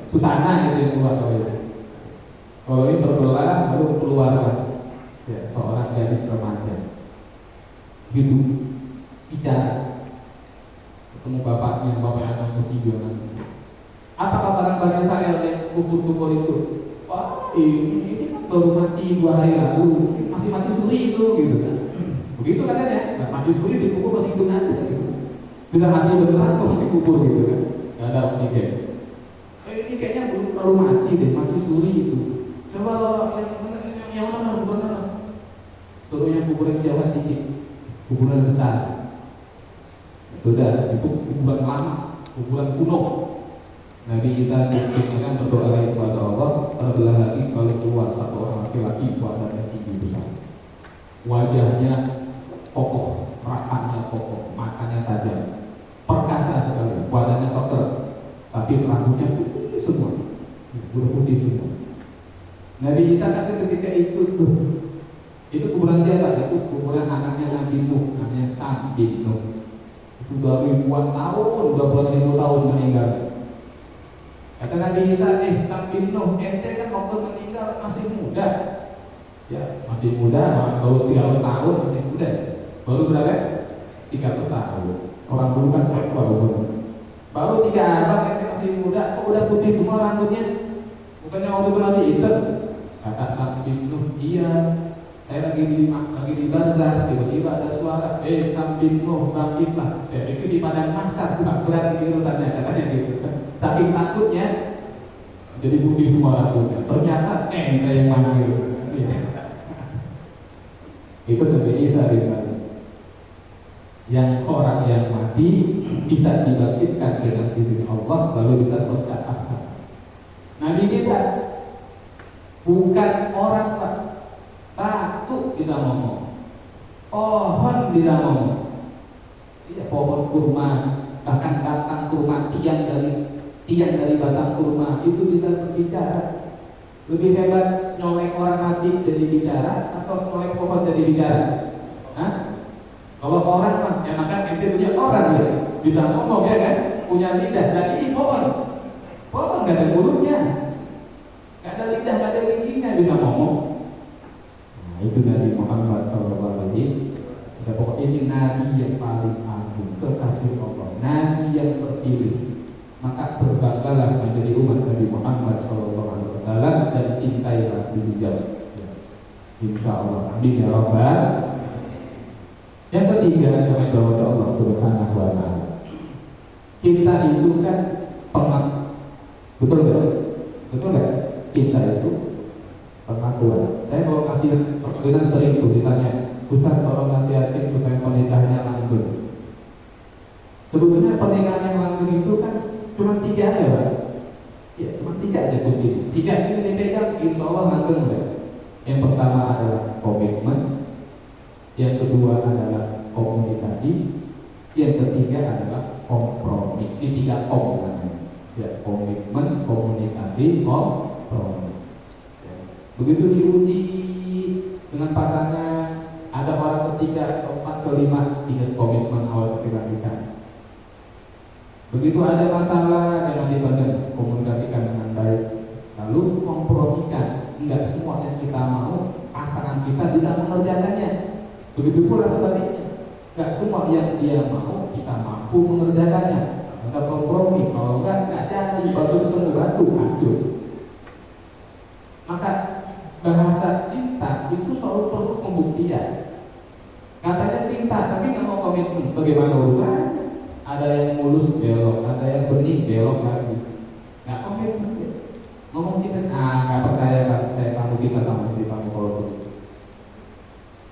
Susana itu yang keluar kalau ini terbelah, lalu keluar ya, seorang gadis remaja hidup, bicara, ketemu bapaknya nangis juga nangis. Apa kabar Bani Israel yang kufur itu? Wah, ini kan baru mati 2 hari lalu, masih mati suri itu, gitu kan? Begitu katanya. Nah, mati suri dikubur masih hidup nanti, gitu. Bisa mati beneran kok dikubur gitu kan? Gak ada oksigen. Ini kayaknya belum terlalu mati deh, mati suri itu. Coba yang mana benar? Suruh yang kuburan jauh dikit, kuburan besar. Sudah, itu kuburan lama, kuburan kuno. Nabi Isa kan berdoa lagi kepada Allah, terbelah lagi kalau keluar satu orang laki-laki badannya tinggi besar, wajahnya kokoh, perahannya kokoh, matanya tajam, perkasa sekali, badannya kotor, tapi rambutnya putih semua, udah putih semua. Nabi Isa kan ketika itu kuburan siapa? Itu kuburan anaknya Nabi Nuh, namanya Sam bin Nuh. Itu udah ribuan tahun, udah puluhan ribu tahun meninggal. Kata Nabi Isa, Sam bin Nuh, ente kan waktu meninggal masih muda. Ya, masih muda, baru 300 tahun masih muda. Baru berapa? 300 tahun. Orang dulu kan tua umur. Baru 3 abad ente masih muda, kok udah putih semua rambutnya? Bukannya waktu itu masih hitam? Kata Sam bin Nuh, iya. Saya lagi di bazar, tiba-tiba ada suara, Sam bin Nuh, bangkitlah. Saya pikir di padang mahsyar, nggak berani urusannya, katanya gitu. Saking takutnya, jadi putih semua rambutnya. Ternyata ente yang manggil. Itu Nabi Isa yang orang yang mati bisa dibangkitkan dengan izin Allah, lalu bisa bersyafaat. Nabi kita bukan orang Pak. Batu bisa ngomong, pohon bisa ngomong, iya, pohon kurma, bahkan batang kurma, tiang dari batang kurma itu bisa berbicara. Lebih hebat nyolek orang mati jadi bicara atau nyolek pohon jadi bicara? Hah? Kalau orang mah enakan ente punya orang ya, bisa ngomong ya kan, punya lidah. Dan ini pohon nggak ada mulutnya, nggak ada lidah, nggak ada giginya, bisa ngomong. Itu Nabi Muhammad SAW. Pokok ini Nabi yang paling agung, kekasih Allah, Nabi yang terpilih. Maka berbanggalah menjadi umat Nabi Muhammad SAW dan cintailah beliau. Insya Allah. Amin ya Rabbal. Yang ketiga, kepada Allah Subhanahu wa Ta'ala. Cinta itu kan pengakuan, betul nggak? Betul nggak? Cinta itu pengakuan. Saya mau kasih perkenalan sering tuh ditanya, Ustaz tolong nasihatin supaya pernikahannya langgeng. Sebetulnya pernikahan yang langgeng itu kan cuma 3 aja, Pak. Ya, cuma 3 aja kunci. 3 ini dipegang, insya Allah langgeng, Pak. Yang pertama adalah komitmen, yang kedua adalah komunikasi, yang ketiga adalah kompromi. Ini 3 kom namanya. Ya, komitmen, komunikasi, kompromi. Begitu diuji dengan pasangan, ada orang ketiga, keempat, kelima, ingat komitmen awal ketika nikah. Begitu ada masalah, jangan dibanding, komunikasikan dengan baik, lalu kompromikan. Enggak semua yang kita mau, pasangan kita bisa mengerjakannya. Begitu pula sebaliknya, enggak semua yang dia mau, kita mampu mengerjakannya. Kita kompromi, kalau enggak jadi, batu ketemu batu, hancur. Maka bahasa cinta itu selalu perlu pembuktian. Katanya cinta, tapi nggak mau komitmen. Bagaimana urusan? Ada yang mulus belok, ada yang bening belok lagi. Nggak komitmen. Ngomong kita, nggak percaya kan? Saya kamu kita sama istri kamu kalau begitu.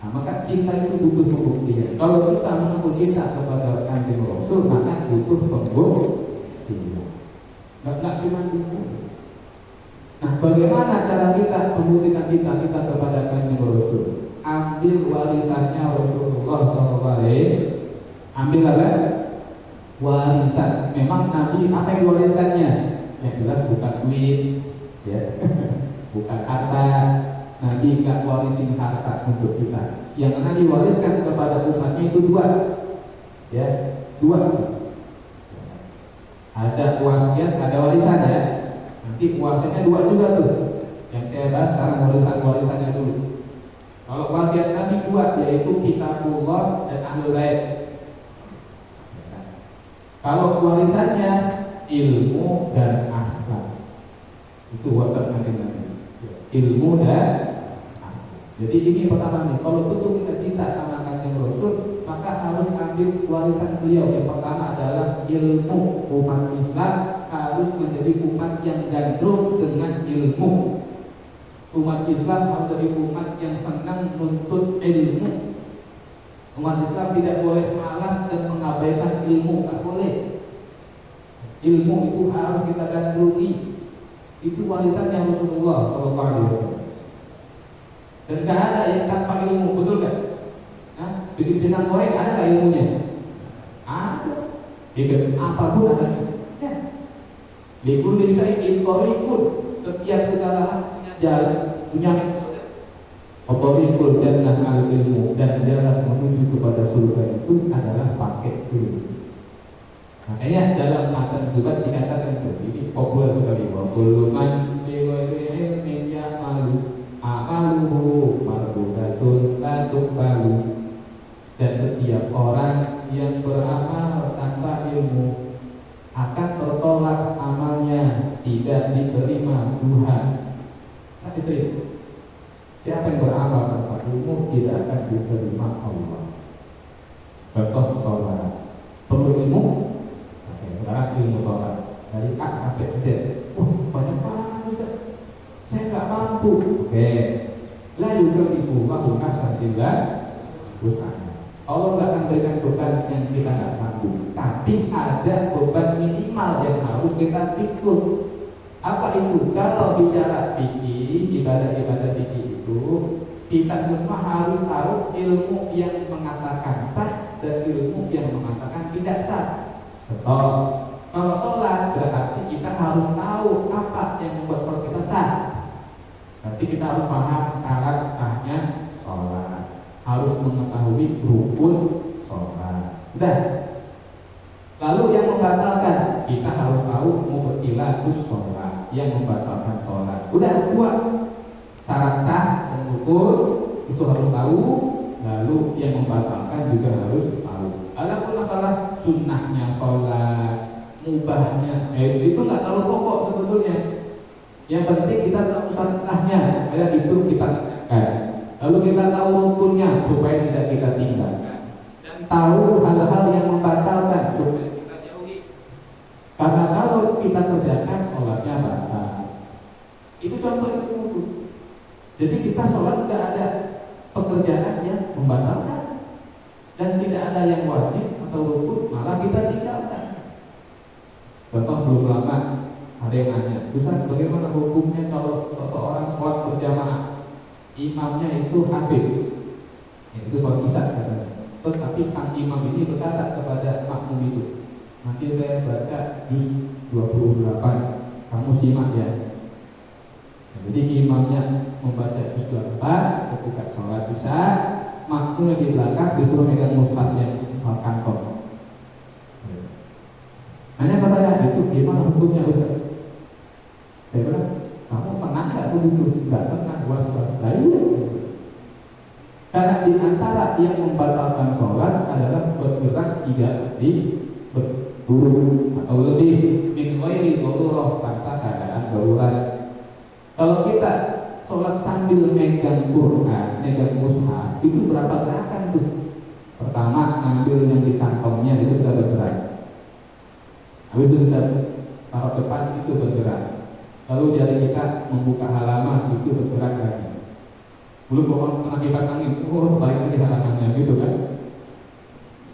Nah, maka cinta itu butuh pembuktian. Kalau kita mengaku cinta kepada Kanjeng Rasul, maka butuh pembuktian. Nggak cuma itu. Nah, bagaimana cara kita membuktikan cinta kita kepada Kanjeng Rasul? Ambil warisannya Rasulullah SAW. Ambil apa? Warisan. Memang Nabi apa yang diwariskannya? Yang jelas bukan duit, ya, bukan harta. Nabi nggak warisin harta untuk kita. Yang Nabi wariskan kepada umatnya itu 2, ya, 2. Ada wasiat, ada warisan ya. Nanti wasiatnya 2 juga tuh. Yang saya bahas sekarang warisannya dulu. Kalau wasiat Nabi 2, yaitu kitabullah dan ahlul bait. Kalau warisannya ilmu dan akhlak. Itu wasiat Nabi. Ilmu dan akhlak. Jadi ini pertama nih, kalau betul kita cinta sama Kanjeng Rasul, maka harus ambil warisan beliau. Yang pertama adalah ilmu. Umat Islam harus menjadi umat yang gandrung dengan ilmu. Umat Islam harus jadi umat yang senang menuntut ilmu. Umat Islam tidak boleh malas dan mengabaikan ilmu, tak boleh. Ilmu itu harus kita gandrungi. Itu warisannya Rasulullah SAW. Dan gak ada yang tanpa ilmu, betul gak? Nah, bikin pisang goreng ada gak ilmunya? Ada. Bikin apapun ada. Ya. Likul lisai'in thariqun. Setiap segala punya jalan, punya metode. Thariqul jannah al-ilmu, dan jalan menuju kepada surga itu adalah pakai ilmu. Makanya dalam matan zubat dikatakan begini, populer sekali, wa kullu man bi ghairi ilmin ya'malu amaluhu mardudatun la tuqbalu. Dan setiap orang yang beramal tanpa ilmu akan tertolak amalnya, tidak diterima Tuhan. Nah, itu siapa yang beramal tanpa ilmu tidak akan diterima Allah. Contoh sholat perlu ilmu. Oke, sekarang ilmu sholat dari A sampai Z. Banyak banget Ustaz, saya nggak mampu. Oke, la yukallifu Allahu nafsan illa wus'aha. Allah nggak akan berikan beban yang kita nggak sanggup, tapi ada beban minimal yang harus kita pikul. Apa itu? Kalau bicara fikih, ibadah-ibadah fikih itu, kita semua harus tahu ilmu yang mengatakan sah dan ilmu yang mengatakan tidak sah. Betul. Kalau sholat berarti kita harus tahu apa yang membuat sholat kita sah. Berarti kita harus paham syarat sahnya sholat, harus mengetahui rukun sholat. Udah. Lalu yang membatalkan, kita harus tahu mubtilatus sholat, yang membatalkan sholat. Udah, dua. Syarat sah dan rukun itu harus tahu. Lalu yang membatalkan juga harus tahu. Adapun masalah sunnahnya sholat, mubahnya itu nggak terlalu pokok sebetulnya. Yang penting kita tahu syarat sahnya, kayak itu kita tegakkan. Lalu kita tahu rukunnya supaya tidak kita tinggalkan, dan tahu hal-hal yang membatalkan supaya kita jauhi. Karena kalau kita kerjakan sholatnya batal. Itu contoh itu. Jadi kita sholat tidak ada pekerjaan yang membatalkan dan tidak ada yang wajib atau rukun, malah kita tinggalkan. Contoh belum lama ada yang nanya, Ustaz, bagaimana hukumnya kalau seseorang sholat berjamaah, imamnya itu hafid, itu sholat isya katanya. Tetapi sang imam ini berkata kepada makmum itu, nanti saya baca juz 28, kamu simak ya. Jadi imamnya membaca juz 28 ketika sholat isya, makmumnya di belakang disuruh megang mushafnya, mushaf kantong. Nanya ke saya, itu gimana hukumnya Ustaz? Saya bilang, kamu pernah nggak begitu? Nggak pernah, waspada. Iya. Karena di antara yang membatalkan sholat adalah bergerak tidak di berburu atau lebih min ghairi darurah, tanpa keadaan darurat. Kalau kita sholat sambil megang Quran, megang mushaf, itu berapa gerakan tuh? Pertama, ngambil yang di kantongnya itu sudah bergerak. Habis itu kita taruh depan, itu bergerak. Lalu jari kita membuka halaman, itu bergerak lagi. Belum bawa kena kipas angin, balik lagi halamannya, gitu kan?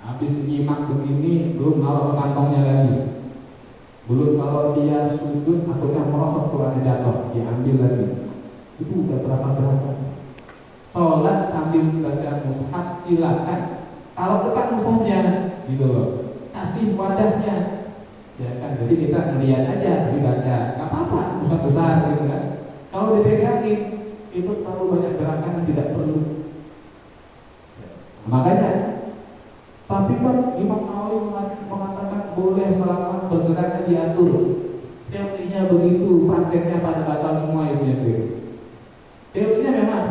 Habis nyimak begini, belum naruh kantongnya lagi. Belum kalau dia sujud, takutnya merosot Qurannya jatuh, diambil lagi. Itu udah berapa gerakan? Sholat sambil baca mushaf silakan. Kalau depan mushafnya, gitu loh, kasih wadahnya. Ya kan, jadi kita melihat aja, dibaca, nggak apa-apa, mushaf besar gitu kan. Kalau dipegangin, itu terlalu banyak gerakan yang tidak perlu. Makanya, tapi kan Imam Nawawi mengatakan boleh selama bergeraknya diatur. Teorinya begitu, prakteknya pada batal semua itu ya. Teorinya memang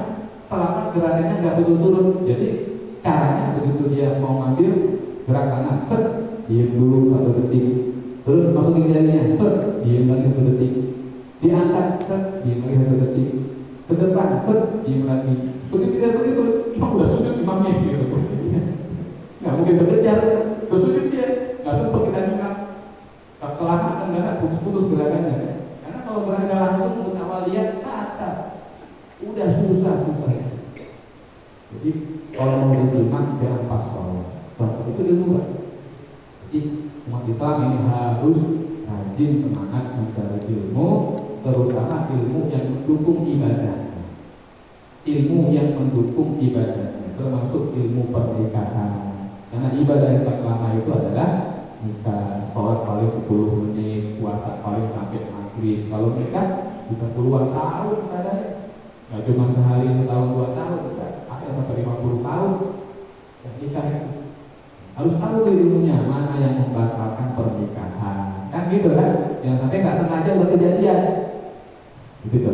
selama gerakannya nggak betul-betul. Jadi caranya begitu dia mau ngambil gerak kanan, set, diam dulu 1 detik. Terus masukin jarinya, set, diam lagi 1 detik. Diangkat, set, diam lagi 1 detik. Ke depan, set, diam lagi. Begitu tidak begitu, imam udah sujud imamnya gitu. Nggak mungkin berkejar, bersujud dia, nggak sempat kita ingat. Kelamaan enggak putus-putus gerakannya. Karena kalau gerakan langsung mutawaliyat kata, udah susah. Jadi kalau mau disimak jangan pas sholat. Itu ilmu kan? Jadi Umat Islam ini harus rajin semangat mencari ilmu, terutama ilmu yang mendukung ibadah. Ilmu yang mendukung ibadah, termasuk ilmu pernikahan. Karena ibadah yang terlama itu adalah nikah, sholat paling 10 menit, puasa paling sampai maghrib. Kalau nikah bisa puluhan tahun ada, nggak cuma sehari, setahun, 2 tahun, ada sampai 50 tahun. Dan nikah itu harus tahu ilmunya, mana yang membatalkan pernikahan. Kan gitu kan? Yang sampai nggak sengaja udah kejadian. Gitu.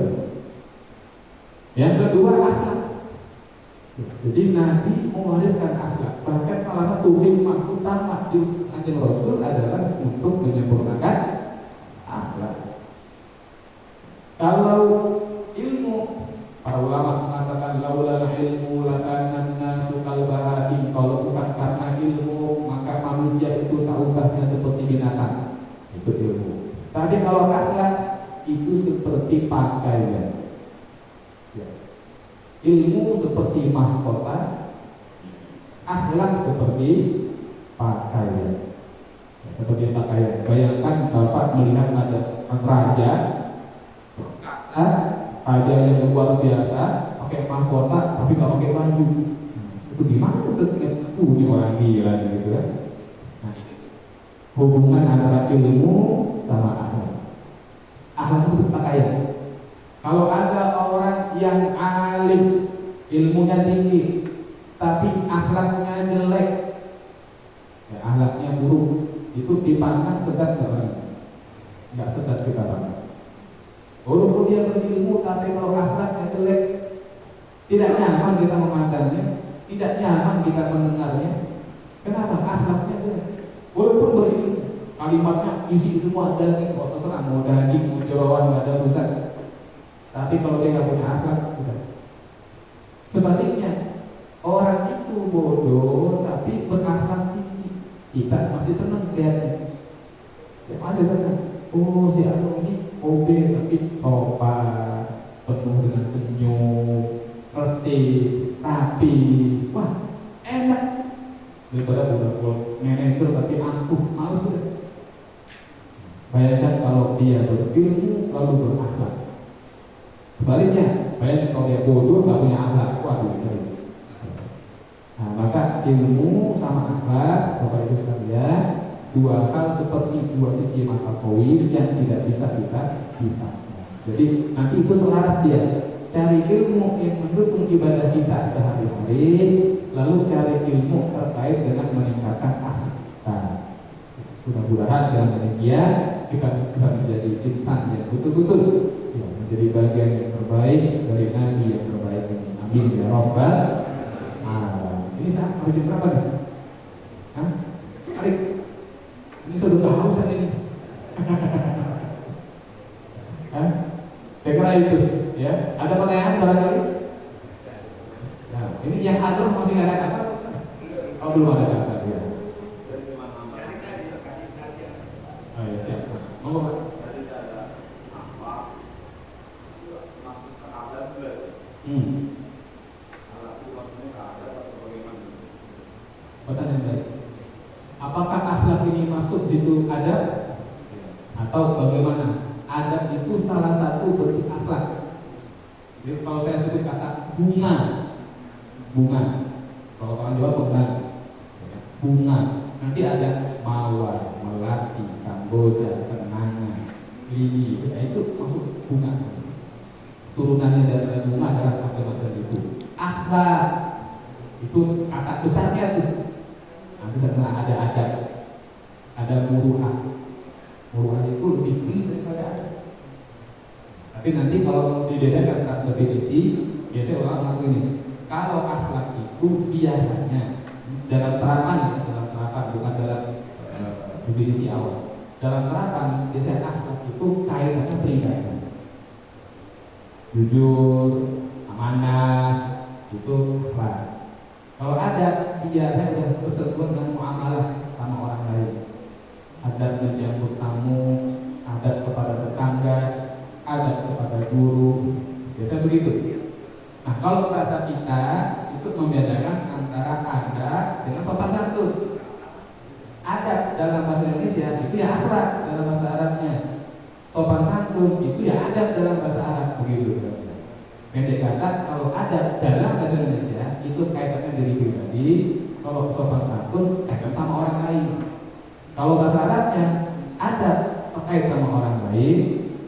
Yang kedua akhlak. Jadi Nabi mewariskan akhlak. Bahkan salah satu hikmah utama di Kanjeng Rasul adalah untuk menyempurnakan akhlak. Kalau ilmu, para ulama mengatakan laulal ilmu lakana nasu kal baha'im. Kalau bukan karena ilmu, maka manusia itu tahukahnya seperti binatang. Itu ilmu. Tapi kalau akhlak itu seperti pakaian. Ya. Ilmu seperti mahkota, akhlak seperti pakaian. Seperti pakaian. Bayangkan Bapak melihat ada raja perkasa, raja yang luar biasa, pakai mahkota tapi nggak pakai baju. Itu gimana? Ini orang gila gitu kan? Nah, hubungan antara ilmu sama akhlak. Akhlak itu pakaian. Kalau ada orang yang alim, ilmunya tinggi, tapi akhlaknya jelek, ya, akhlaknya buruk, itu dipandang sedap nggak orang? Nggak sedap kita pandang. Walaupun dia berilmu, tapi kalau akhlaknya jelek, tidak nyaman kita memandangnya, tidak nyaman kita mendengarnya. Kenapa? Akhlaknya jelek. Walaupun berilmu, kalimatnya isi semua daging, kok terserah mau daging, mau jeroan, nggak ada urusan. Tapi kalau dia nggak punya akhlak, udah. Sebaliknya, orang itu bodoh tapi berakhlak tinggi, kita masih senang lihatnya. Ya masih senang. Oh si Anu ini OB tapi sopan, penuh dengan senyum, bersih, rapi, wah enak. Daripada udah manajer tapi angkuh, males udah. Bayangkan kalau dia berilmu lalu berakhlak. Sebaliknya, bayangkan kalau dia bodoh nggak punya akhlak, waduh itu. Nah, maka ilmu sama akhlak, Bapak Ibu sekalian, dua hal seperti dua sisi mata koin yang tidak bisa kita pisahkan. Jadi nanti itu selaras dia. Cari ilmu yang mendukung ibadah kita sehari-hari, lalu cari ilmu terkait dengan meningkatkan akhlak. Nah, mudah-mudahan dengan demikian kita bisa menjadi insan yang betul-betul ya, menjadi bagian yang terbaik dari Nabi yang terbaik ini. Amin ya Rabbal alamin. Ini saat jam berapa nih? Hah? Tarik. Ini sudah kehausan ini. Hah? Saya kira itu, ya. Ada pertanyaan barangkali? Nah, ini yang atur masih ada kata? Oh belum ada kata ya. Oh ya siap. Monggo Pak. Pertanyaan baik. Apakah akhlak ini masuk situ adab atau bagaimana? Adab itu salah satu bentuk akhlak. Jadi kalau saya sebut kata bunga, kalau orang Jawa bunga, nanti ada mawar, melati, kamboja, kenanga, lili, ya itu masuk bunga. Turunannya dari bunga adalah macam-macam itu. Akhlak itu kata besarnya tuh. Nanti setelah ada adab, ada muruah. Muruah itu lebih tinggi daripada adab. Tapi nanti kalau dibedakan secara definisi, biasanya orang mengatakan ini. Kalau akhlak itu biasanya dalam terapan bukan dalam definisi awal. Dalam terapan biasanya akhlak itu kaitannya pribadi. Jujur, amanah, itu akhlak. Kalau ada biasanya bersentuhan dengan muamalah sama orang lain, adab menyambut tamu, adab kepada tetangga, adab kepada guru, biasanya begitu. Nah kalau bahasa kita itu membedakan antara adab dengan sopan santun. Adab dalam bahasa Indonesia Indonesia itu ya akhlak dalam bahasa Arabnya, sopan santun itu ya adab dalam bahasa Arab begitu. Pendek kata, kalau adab dalam bahasa Indonesia itu kaitannya diri pribadi, kalau sopan santun kaitan sama orang lain. Kalau bahasa Arabnya adab terkait sama orang lain,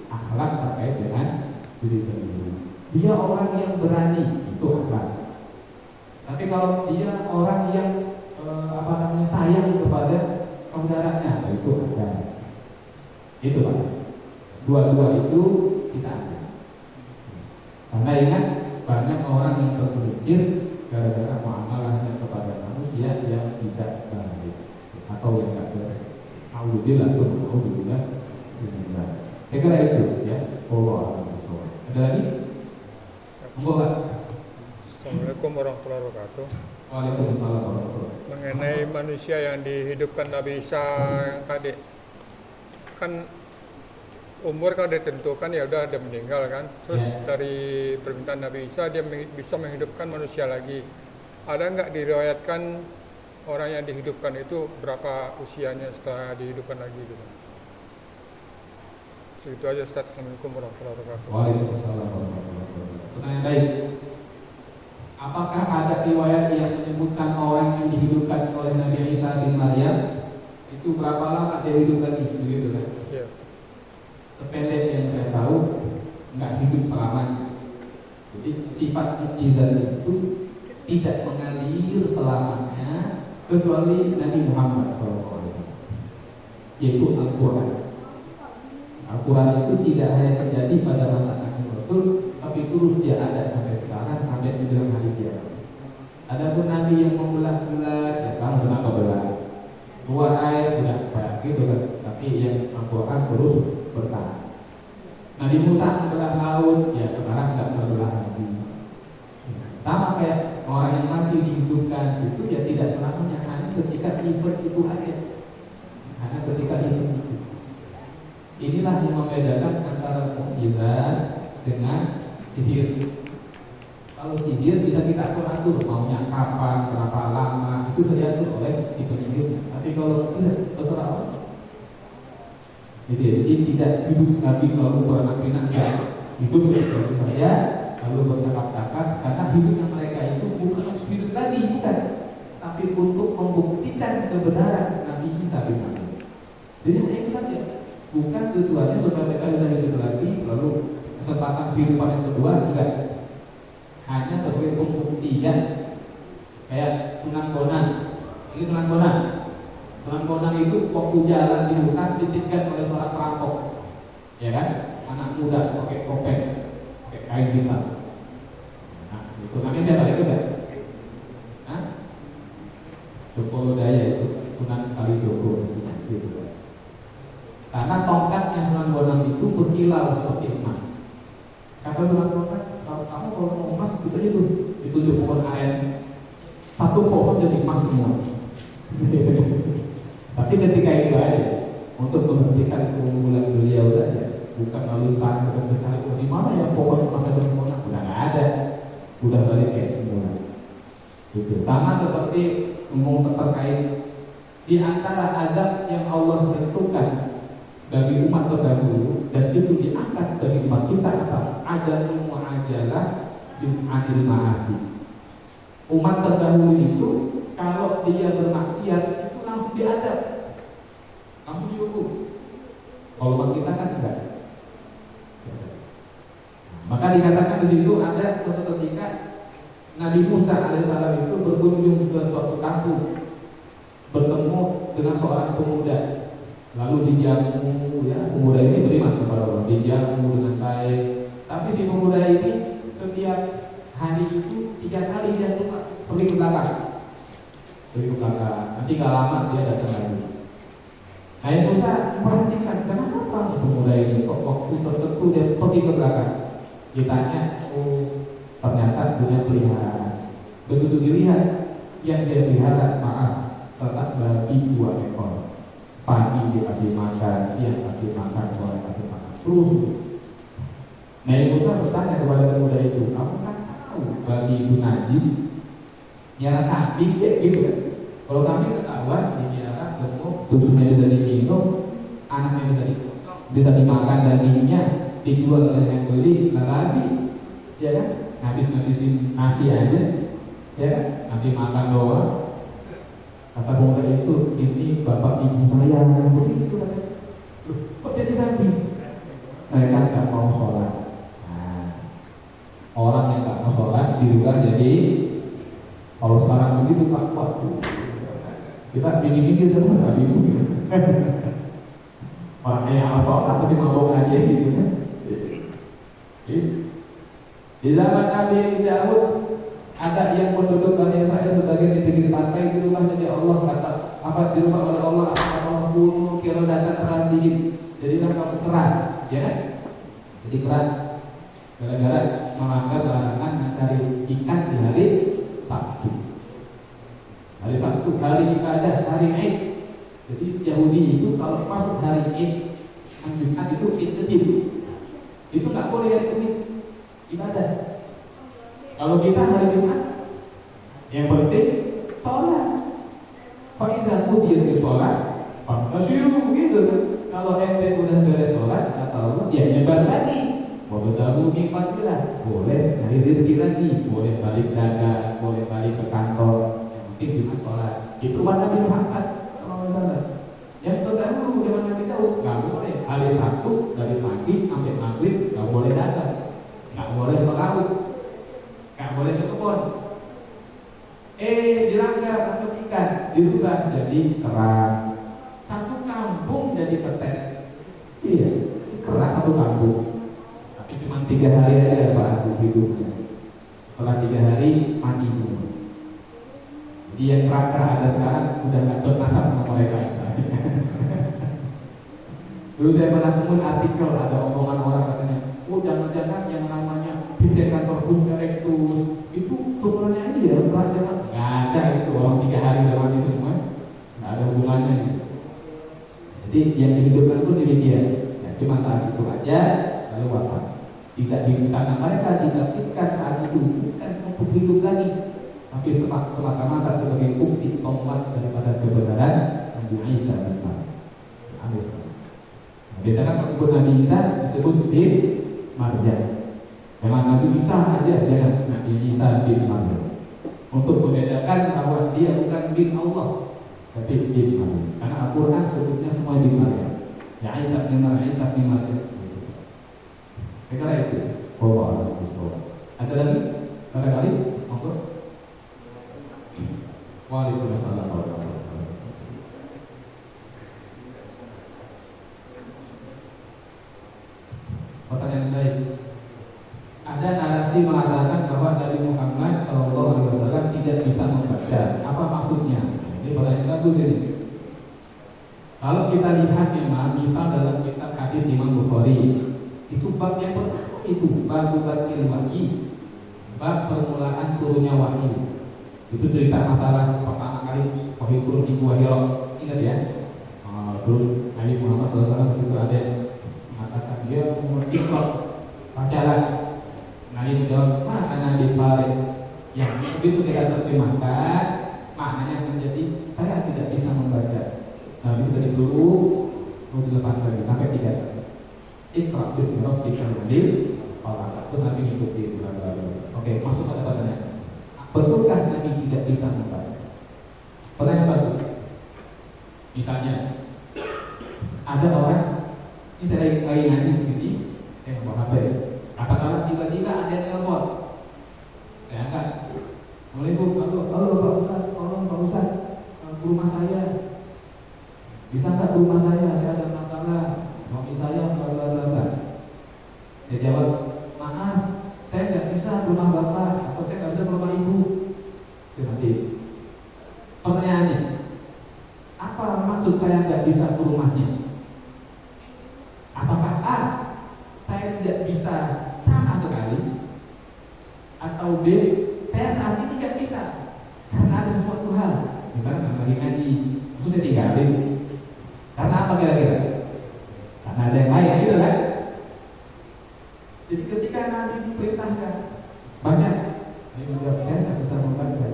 akhlak terkait dengan diri sendiri. Dia orang yang berani, itu akhlak. Tapi kalau dia orang yang sayang kepada saudaranya, itu ada. Itu Pak. Dua-dua itu kita ada. Karena ingat, banyak orang yang tergelincir gara-gara muamalahnya kepada manusia yang tidak baik atau yang tidak beres. Alhamdulillah, alhamdulillah. Saya kira itu ya. Allah. Ada lagi? Monggo Pak. Assalamualaikum warahmatullahi wabarakatuh. Waalaikumsalam warahmatullahi wabarakatuh. Mengenai manusia yang dihidupkan Nabi Isa yang tadi, kan umur kan ditentukan, ya udah dia meninggal kan. Terus dari permintaan Nabi Isa dia bisa menghidupkan manusia lagi. Ada nggak diriwayatkan orang yang dihidupkan itu berapa usianya setelah dihidupkan lagi gitu? Segitu aja Ustaz. Assalamualaikum warahmatullahi wabarakatuh. Waalaikumsalam warahmatullahi wabarakatuh. Pertanyaan baik. Apakah ada riwayat yang menyebutkan orang yang dihidupkan oleh Nabi Isa bin Maryam itu berapa lama dia hidup lagi, begitu kan? Iya. Sependek yang saya tahu, nggak hidup selamanya. Jadi sifat mukjizat itu tidak mengalir selamanya kecuali Nabi Muhammad SAW, yaitu Al-Quran. Al-Quran itu tidak hanya terjadi pada masa Nabi Rasul, tapi terus dia ada sampai sekarang, sampai menjelang hari kiamat. Adapun Nabi yang membelah-belah, ya sekarang sudah belah, keluar air sudah kayak gitu kan. Tapi yang Al-Quran terus bertahan. Nabi Musa membelah laut, ya sekarang tidak berbelah lagi. Sama kayak orang yang mati dihidupkan itu ya tidak selamanya, hanya ketika sifat itu aja, hanya ketika itu. Inilah yang membedakan antara mukjizat dengan sihir. Kalau sihir bisa kita atur-atur, maunya kapan, berapa lama, itu diatur oleh si penyihir. Tapi kalau tidak, terserah Allah. Jadi tidak hidup Nabi lalu beranak-pinak, hidup begitu saja, lalu bercakap-cakap, karena hidupnya mereka itu bukan untuk hidup lagi, bukan, tapi untuk membuktikan kebenaran Nabi Isa bin Maryam. Jadi itu saja. Bukan tujuannya supaya mereka bisa hidup lagi, lalu kesempatan kehidupan yang kedua enggak. Hanya sebagai pembuktian, kayak Sunan Bonang. Ini Sunan Bonang. Sunan Bonang itu waktu jalan di hutan ditinggal oleh seorang perampok, ya kan? Anak muda pakai topeng, pakai kain hitam. Nah, itu namanya siapa itu kan? Hah? Joko Daya itu Sunan Kalijogo gitu. Karena tongkatnya Sunan Bonang itu berkilau seperti emas. Kata Sunan Bonang, kamu kalau mau emas itu aja tuh, ditunjuk pohon aren, satu pohon jadi emas semua. Tapi ketika itu aja, untuk membuktikan keunggulan beliau saja, bukan lalu tanya dan bertanya di mana ya pohon emas Sunan Bonang, udah nggak ada, udah balik kayak semula. Gitu. Sama seperti ngomong terkait di antara azab yang Allah tentukan bagi umat terdahulu dan itu diangkat bagi umat kita apa? Ajalul mu'ajalah anil ma'asi. Umat terdahulu itu kalau dia bermaksiat itu langsung diadab, langsung dihukum. Kalau umat kita kan enggak. Maka dikatakan di situ ada suatu ketika Nabi Musa alaihissalam itu berkunjung ke suatu kampung, bertemu dengan seorang pemuda. Lalu dijamu, ya pemuda ini beriman kepada Allah, dijamu dengan baik. Tapi si pemuda ini setiap hari itu 3 kali dia pergi ke belakang, nanti gak lama dia datang lagi. Nabi Musa memperhatikan kenapa pemuda ini kok waktu tertentu dia pergi ke belakang. Ditanya, oh ternyata punya peliharaan. Begitu dilihat yang dia pelihara, maaf, tetap babi 2 ekor. Pagi dikasih makan, siang kasih makan, sore kasih makan, terus. Nabi Musa bertanya kepada pemuda itu, kamu kan tahu babi itu najis, nyara kambing ya gitu kan? Kalau kambing ketahuan disiarkan gemuk, susunya bisa diminum, anaknya bisa dimakan dagingnya, dijual oleh yang beli, lagi, ya kan? Ngabisin nasi aja, ya kan? Nasi makan doang. Kata pemuda itu, ini bapak ibu saya, begitu katanya. Loh, kok jadi nabi? Mereka nggak mau sholat. Nah, orang yang nggak mau sholat diubah jadi, kalau sekarang begitu Pak, waduh, kita bingung-bingung teman nggak bingung. Orang yang mau sholat pasti mau aja gitu kan. Di zaman Nabi Daud ada yang penduduk Bani Israel sebagian di pinggir pantai di rumah jadi Allah kata apa di rumah oleh Allah kata Allah bunuh kirodatan khasiin, jadilah kamu keras, ya kan? Jadi keras gara-gara melanggar larangan mencari ikan di hari Sabtu. Hari Sabtu hari ibadah, hari Id. Jadi Yahudi itu kalau masuk hari Id, Jumat itu Id kecil, itu nggak boleh hari ibadah. Kalau kita hari Jumat, yang penting sholat. Faidah dia di sholat, fantasiru gitu kan. Kalau ente udah beres sholat, kata Allah, ya nyebar lagi. Mau tahu nikmat kita, boleh cari rezeki lagi, boleh balik dagang, boleh balik ke kantor. Yang penting Jumat sholat. Itu mana Nabi Muhammad SAW. Yang terdahulu zaman Nabi Daud nggak boleh hari Sabtu dari pagi sampai maghrib nggak boleh dagang, nggak boleh melaut, nggak boleh ke kebun. Dilanggar atau ikan dirubah jadi kerang. Satu kampung jadi ketek. Iya, kerang satu kampung. Tapi cuma 3 hari aja Pak hidupnya. Setelah 3 hari mati semua. Jadi yang kerang ada sekarang udah nggak bernasab sama mereka. Dulu saya pernah temuin artikel ada omongan orang katanya, oh jangan-jangan yang namanya Pithecanthropus erectus itu turunan ini ya kerajaan. Nggak ada itu, orang 3 hari udah mati semua, nggak ada hubungannya. Jadi yang dihidupkan pun demikian, ya, cuma saat itu aja lalu wafat. Tidak karena mereka dibangkitkan saat itu bukan untuk hidup lagi, tapi semata-mata sebagai bukti penguat daripada kebenaran Nabi Isa dan Maryam. Biasanya kan menyebut Nabi Isa disebut bin Maryam. Memang Nabi Isa aja jangan Nabi Isa bin Maryam. Untuk membedakan bahwa dia bukan bin Allah, tapi bin Maryam. Karena Al-Quran sebutnya semua bin Maryam. Ya Isa bin Maryam, Isa bin Maryam. Kira itu. Ada lagi? Barangkali? Monggo. Waalaikumsalam warahmatullahi wabarakatuh. Pertanyaan baik. Ada narasi mengatakan bahwa Nabi Muhammad SAW tidak bisa membaca. Apa maksudnya? Ini pertanyaan bagus ini. Kalau kita lihat memang misal dalam kitab hadis Imam Bukhari, itu bab yang pertama itu bab batil wahyi, bab permulaan turunnya wahyu. Itu cerita masalah pertama kali wahyu turun di Gua Hira. Ingat ya? Terus Nabi Muhammad SAW juga ada mengatakan dia mengikhlas pacaran. Nabi menjawab, makna di Farid yang begitu kita terjemahkan, maknanya menjadi saya tidak bisa membaca. Nabi dari dulu mau dilepas lagi sampai 3 kali. Ikhlas bismillah dikambil, terus Nabi ngikuti itu. Oke, masuk pada pertanyaan. Betulkah Nabi tidak bisa membaca? Pertanyaan bagus. Misalnya ada orang, ini saya lagi ngaji begini, saya bawa HP. Katakanlah tiba-tiba ada yang telepon, saya angkat. Assalamualaikum, halo Pak Ustaz, tolong Pak Ustaz, ke rumah saya. Bisa nggak ke rumah saya ada masalah, suami saya bla. Dia jawab, maaf, saya nggak bisa ke rumah bapak, atau saya nggak bisa ke rumah ibu. Jadi, pertanyaannya, apa maksud saya nggak bisa ke rumahnya? Apakah A, saya tidak bisa sama sekali, atau B, saya saat ini tidak bisa karena ada sesuatu hal, misalnya lagi ngaji, terus saya tinggalin. Karena apa kira-kira? Karena ada yang lain, gitu kan? Jadi ketika Nabi diperintahkan baca, dia menjawab saya tidak bisa membaca.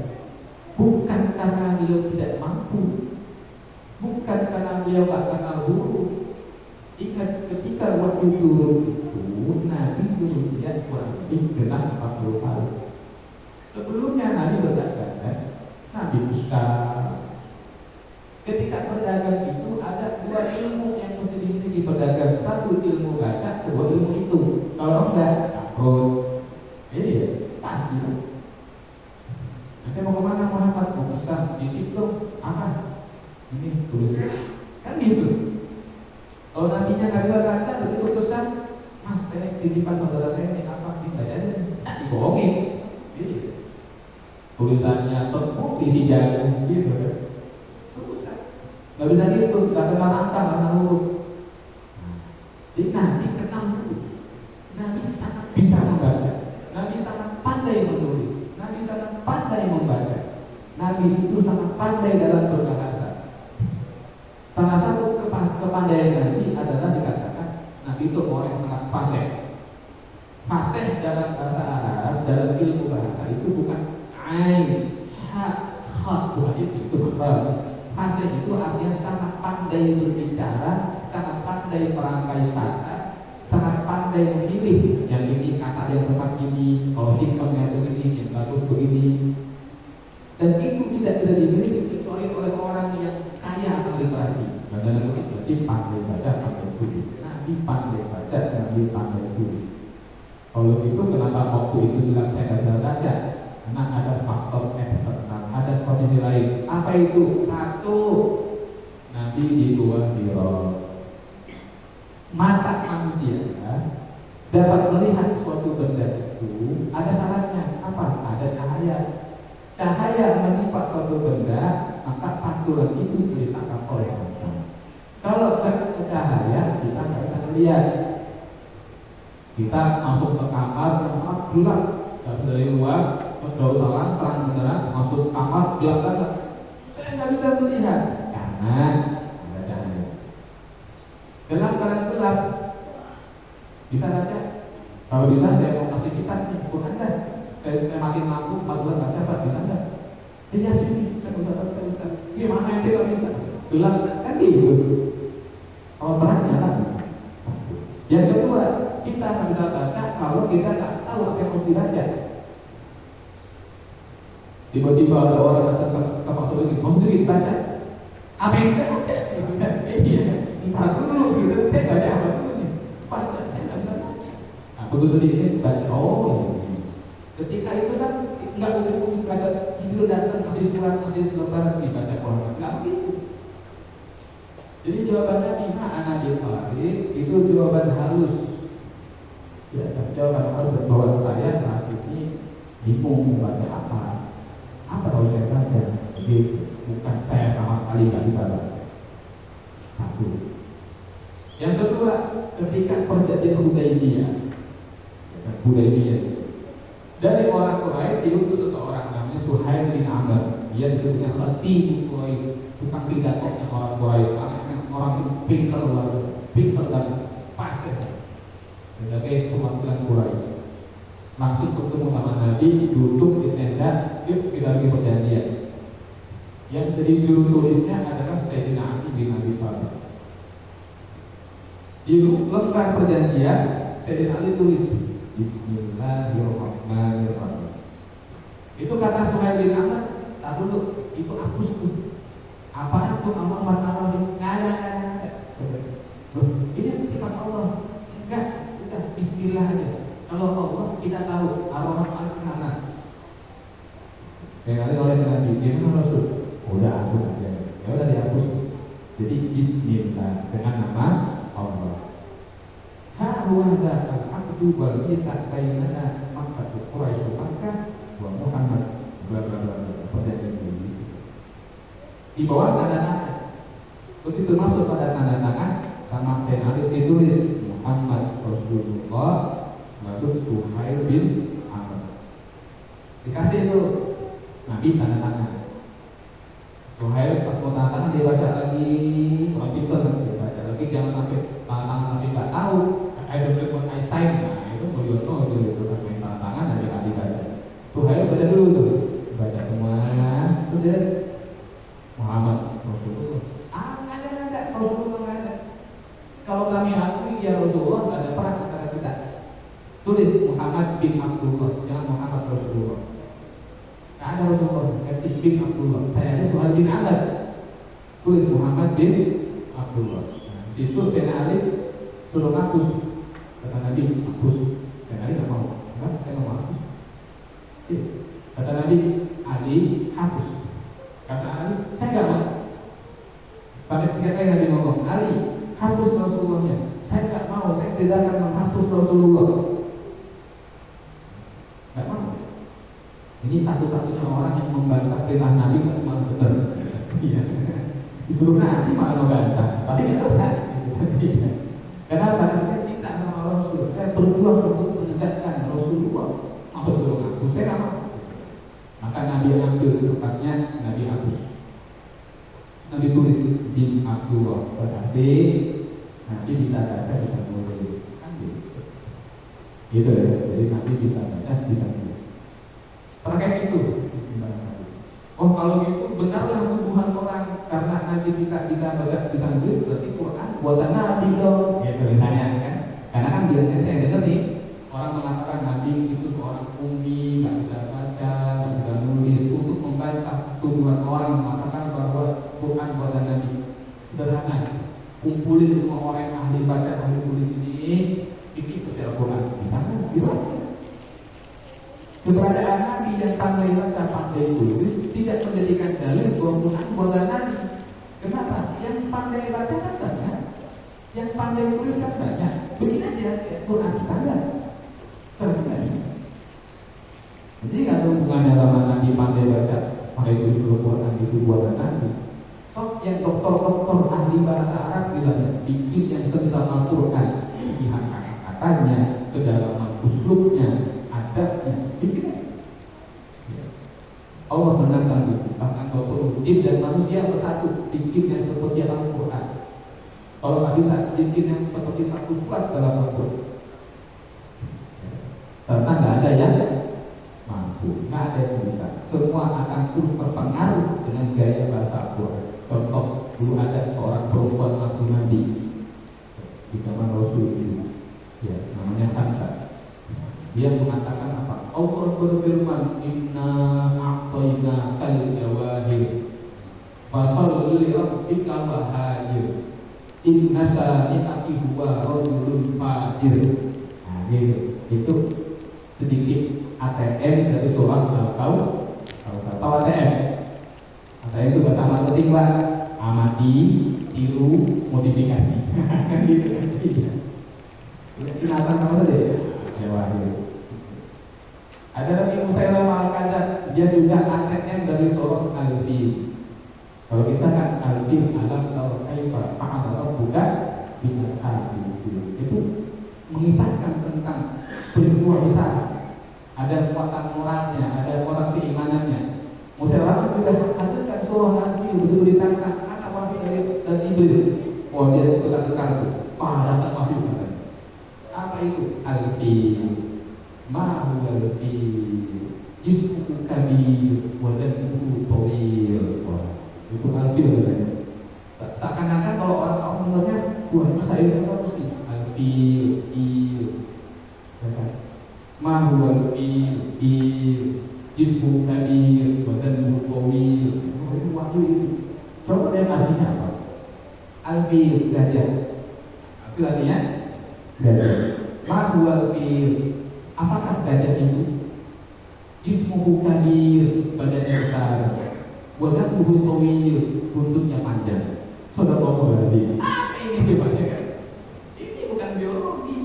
Bukan karena beliau tidak mampu, bukan karena beliau tak kenal waktu turun itu Nabi berusia kurang lebih genap 40 tahun. Sebelumnya Nabi berdagang, Nabi Musa. Ketika berdagang itu ada dua ilmu yang mesti dimiliki pedagang. Satu ilmu baca, kedua ilmu itu. Kalau enggak, takut. Iya, pasti. Nanti mau kemana Muhammad? Mau pesan, titip dong. Apa? Ini tulis. Kan gitu. Kalau nantinya nggak bisa baca, begitu pesan, Mas, saya titipan saudara saya ini apa? Tidak aja. Dibohongin. Jadi tulisannya tepuk isi jalan gitu kan. Susah. Nggak bisa gitu, nggak kenal angka, nggak kenal huruf. Jadi Nabi kenal dulu. Nabi sangat bisa membaca. Nabi sangat pandai menulis. Nabi sangat pandai membaca. Nabi itu sangat pandai dalam berbahasa. Salah satu kepandaian Nabi adalah dikatakan Nabi itu orang yang sangat fasih. Fasih dalam bahasa Arab, dalam ilmu bahasa itu bukan ain, ha, bukan itu bukan. Fasih itu artinya sangat pandai berbicara, sangat pandai merangkai kata, sangat pandai memilih yang ini kata yang tepat ini, kalau singkat yang begini, yang bagus begini. Dan itu tidak bisa dimiliki kecuali oleh orang yang kaya akan literasi. Dan dalam itu berarti pandai baca, pandai tulis. Nabi pandai baca, Nabi pandai tulis. Kalau itu kenapa waktu itu bilang saya tidak bisa baca? Karena ada faktor eksternal, ada kondisi lain. Apa itu? Satu, Nabi di luar Hira. Mata manusia dapat melihat suatu benda itu ada syaratnya. Apa? Ada cahaya. Cahaya menimpa suatu benda, maka pantulan itu ditangkap oleh mata. Kalau tidak ada cahaya, kita tidak bisa melihat. Kita masuk ke kamar yang sangat gelap, dari luar, berdoa terang benderang, masuk kamar gelap banget. Saya nggak bisa melihat karena ada cahaya. Dalam keadaan gelap, bisa baca. Kalau bisa saya mau kasih kitab nih, bukan dah. Saya makin lampu, 4 bulan nggak dapat, bisa nggak? Iya sini, saya bisa baca, bisa. Gimana yang tidak bisa? Gelap kan gitu. Kalau terang nyala bisa. Yang kedua, kita nggak bisa baca kalau kita nggak tahu apa yang harus dibaca. Tiba-tiba ada orang datang ke Pak Sudin baca. Apa yang kita baca? Iya, kita dulu gitu. Saya baca apa dulu nih? Baca, saya nggak bisa baca. Nah, begitu dia baca, oh ini. Ketika itu kan nggak mungkin baca Jibril datang masih surat masih lembar dibaca Quran, nggak begitu. Jadi jawabannya bima anadil farid itu jawaban halus. Ya, jawaban halus bahwa saya saat ini bingung membaca apa. Apa kalau saya baca? Jadi bukan saya sama sekali nggak bisa baca. Satu. Yang kedua, ketika perjanjian Hudaybiyah, dari orang Quraisy diutus seseorang namanya Suhail bin Amr. Dia disebutnya Khatib Quraisy, tukang pidatonya orang Quraisy, orang pintar dan fasih sebagai perwakilan Quraisy. Maksud bertemu sama Nabi, duduk di tenda, yuk kita lagi perjanjian. Yang jadi juru tulisnya adalah Sayyidina Ali bin Abi Thalib. Di lembar perjanjian, Sayyidina Ali tulis Bismillahirrahmanirrahim. Itu kata Suhail bin Amr. Tak dulu, itu hapus tuh. Apa itu amal martabat? Nggak ada. Ini sifat Allah. Enggak, kita Bismillah aja. Kalau Allah kita tahu Ar-Rahman Al-Mana. Kali oleh Nabi, gimana Rasul? Udah hapus aja. Ya udah dihapus. Jadi Bismillah dengan nama Allah. Ha'uhada al-abdu wal kita bainana Makkah Quraisy Makkah wa Muhammad perjanjian ini. Di bawah tanda tangan. Begitu masuk pada tanda tangan sama Sayyidina Ali ditulis Muhammad Rasulullah lalu Suhail bin Amr. Dikasih itu Nabi tanda tangan. Suhail pas mau tanda tangan dia baca lagi, orang pintar dia baca lagi, jangan sampai tanda tangan Nabi nggak tahu. I don't know what I sign. Nah itu Mulyono itu kan main tanda tangan dari Nabi baca. Suhail baca dulu tuh, baca semua, terus dia Muhammad Rasulullah. Nggak ada Rasulullah nggak ada. Kalau kami akui dia Rasulullah nggak ditulis Muhammad bin Abdullah. Nah, situ Sayyidina Ali suruh hapus. Kata Nabi, hapus. Sayyidina Ali nggak mau. Enggak, saya nggak mau hapus. Kata Nabi, Ali hapus. Kata Ali, saya nggak mau. Sampai 3 kali Nabi ngomong, Ali hapus Rasulullahnya. Saya nggak mau, saya tidak akan menghapus Rasulullah. Nggak mau. Ini satu-satunya orang yang membantah perintah Nabi nggak mau benar. Iya. Disuruh Nabi malah membantah, tapi nggak dosa. Kenapa? Karena saya cinta sama Rasul. Saya berjuang untuk menegakkan Rasulullah. Masuk suruh hapus, saya nggak mau. Maka Nabi ambil kertasnya, Nabi hapus. Nabi tulis bin Abdullah. Berarti Nabi bisa baca, bisa nulis. Kan gitu ya. Jadi Nabi bisa baca, bisa nulis. Terkait itu. Oh, kalau gitu benarlah tuduhan orang karena Nabi tidak bisa baca, bisa nulis, berarti Quran buatan Nabi dong. Gitu misalnya kan. Karena kan biasanya saya dengar nih orang mengatakan Nabi itu seorang ummi, nggak bisa baca, nggak bisa nulis, untuk membantah tuduhan orang yang mengatakan bahwa Quran buatan Nabi. Sederhana, kumpulin semua orang yang ahli baca, ahli tulis ini, bikin secara Quran. Bisa kan? Gimana? Keberadaan Nabi yang pandai baca, pandai tulis tidak menjadikan dalil bahwa Quran buatan Nabi. Kenapa? Yang pandai baca kan banyak, yang pandai tulis kan banyak. Begini aja, Quran standar. Terjadi. Jadi nggak ada hubungannya sama Nabi pandai baca, pandai tulis Quran itu buatan Nabi. Sok yang doktor-doktor ahli bahasa Arab bilangnya, bikin yang sama Quran, pihak kata-katanya, kedalaman uslubnya, adabnya, bikin. Allah menantang itu, bahkan walaupun jin dan manusia bersatu, bikin yang seperti Al-Quran. Kalau nggak bisa, bikin yang seperti satu surat dalam Al-Quran. Karena nggak ada yang mampu, nggak ada yang bisa. Semua akan terus terpengaruh dengan gaya bahasa Al-Quran. Contoh, dulu ada seorang perempuan waktu Nabi di zaman Rasul itu, ya, namanya Hansa. Dia mengatakan apa? Allah berfirman, Inna a'tayna kal jawahir fasholli li rabbika wahajir inna sani'aki huwa rajulun fajir. Nah, itu sedikit ATM dari surah Al-Qausar. Tahu ATM? ATM itu bahasa marketing, Pak. Amati, tiru, modifikasi. Kan gitu kan? Iya. Binatang apa saja ya? Jawahir. Ada lagi Musailamah Al-Kadzdzab, dia juga ATM dari surah Al-Fil. Kalau kita kan Al-Fil, alam tara kaifa fa'ala rabbuka bi ashabil fil. Itu mengisahkan tentang peristiwa besar. Ada kekuatan moralnya, ada kekuatan keimanannya. Musailamah juga hadirkan surah Al-Fil, begitu ditantang anak wahyu dari Iblis. Oh, dia tukar-tukar itu. Datang wahyu katanya. Apa itu? Al-Fil. Ma huwa al-fil ismuhu kabir wa damuhu tawil. Itu al-fil katanya. Seakan-akan kalau orang mendengarnya, wah masa itu bagus nih. Al-fil, ma huwa al-fil ismuhu kabir wa damuhu tawil. Oh, itu wahyu itu. Coba lihat artinya apa? Al-fil, gajah. Itu artinya gajah. Ma huwa al-fil, apakah gajah itu? Ismuhu kabir, badannya besar. Wazanuhu tawil, buntutnya panjang. Sadaqallahu alazim. Apa ini sebenarnya kan? Ini bukan biologi.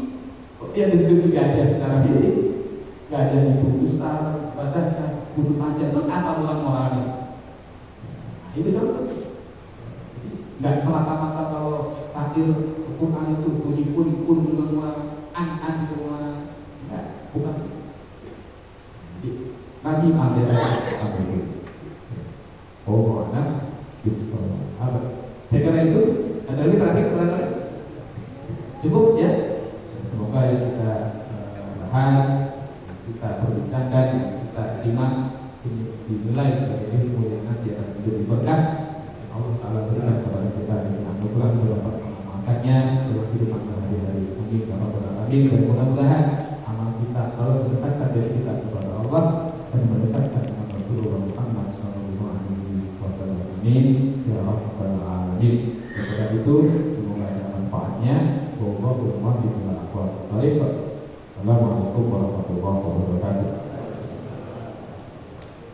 Kok dia diskusi gajah secara fisik? Gajah itu besar, badannya buntut panjang. Terus apa bukan moralnya? Nah, itu contoh. Nggak semata-mata kalau takdir Quran itu bunyi pun semua, an semua. Bukan. Nabi ada apa itu? Oh, ada itu apa? Saya kira itu ada lagi terakhir barangkali. Cukup ya. Semoga kita bahas, kita perbincangkan, kita simak, dinilai sebagai ilmu yang nanti akan menjadi berkah. Allah Taala berikan kepada kita dengan anugerah dapat mengamalkannya dalam kehidupan sehari-hari. Amin ya rabbal alamin. Dan mudah-mudahan kita selalu mendekatkan diri kita kepada Allah dan mendekatkan kepada Rasulullah Muhammad sallallahu alaihi wasallam. Amin ya rabbal alamin. Amin. Setelah itu semoga ada manfaatnya. Semoga bermanfaat di dalam Al-Quran. Assalamualaikum warahmatullahi wabarakatuh.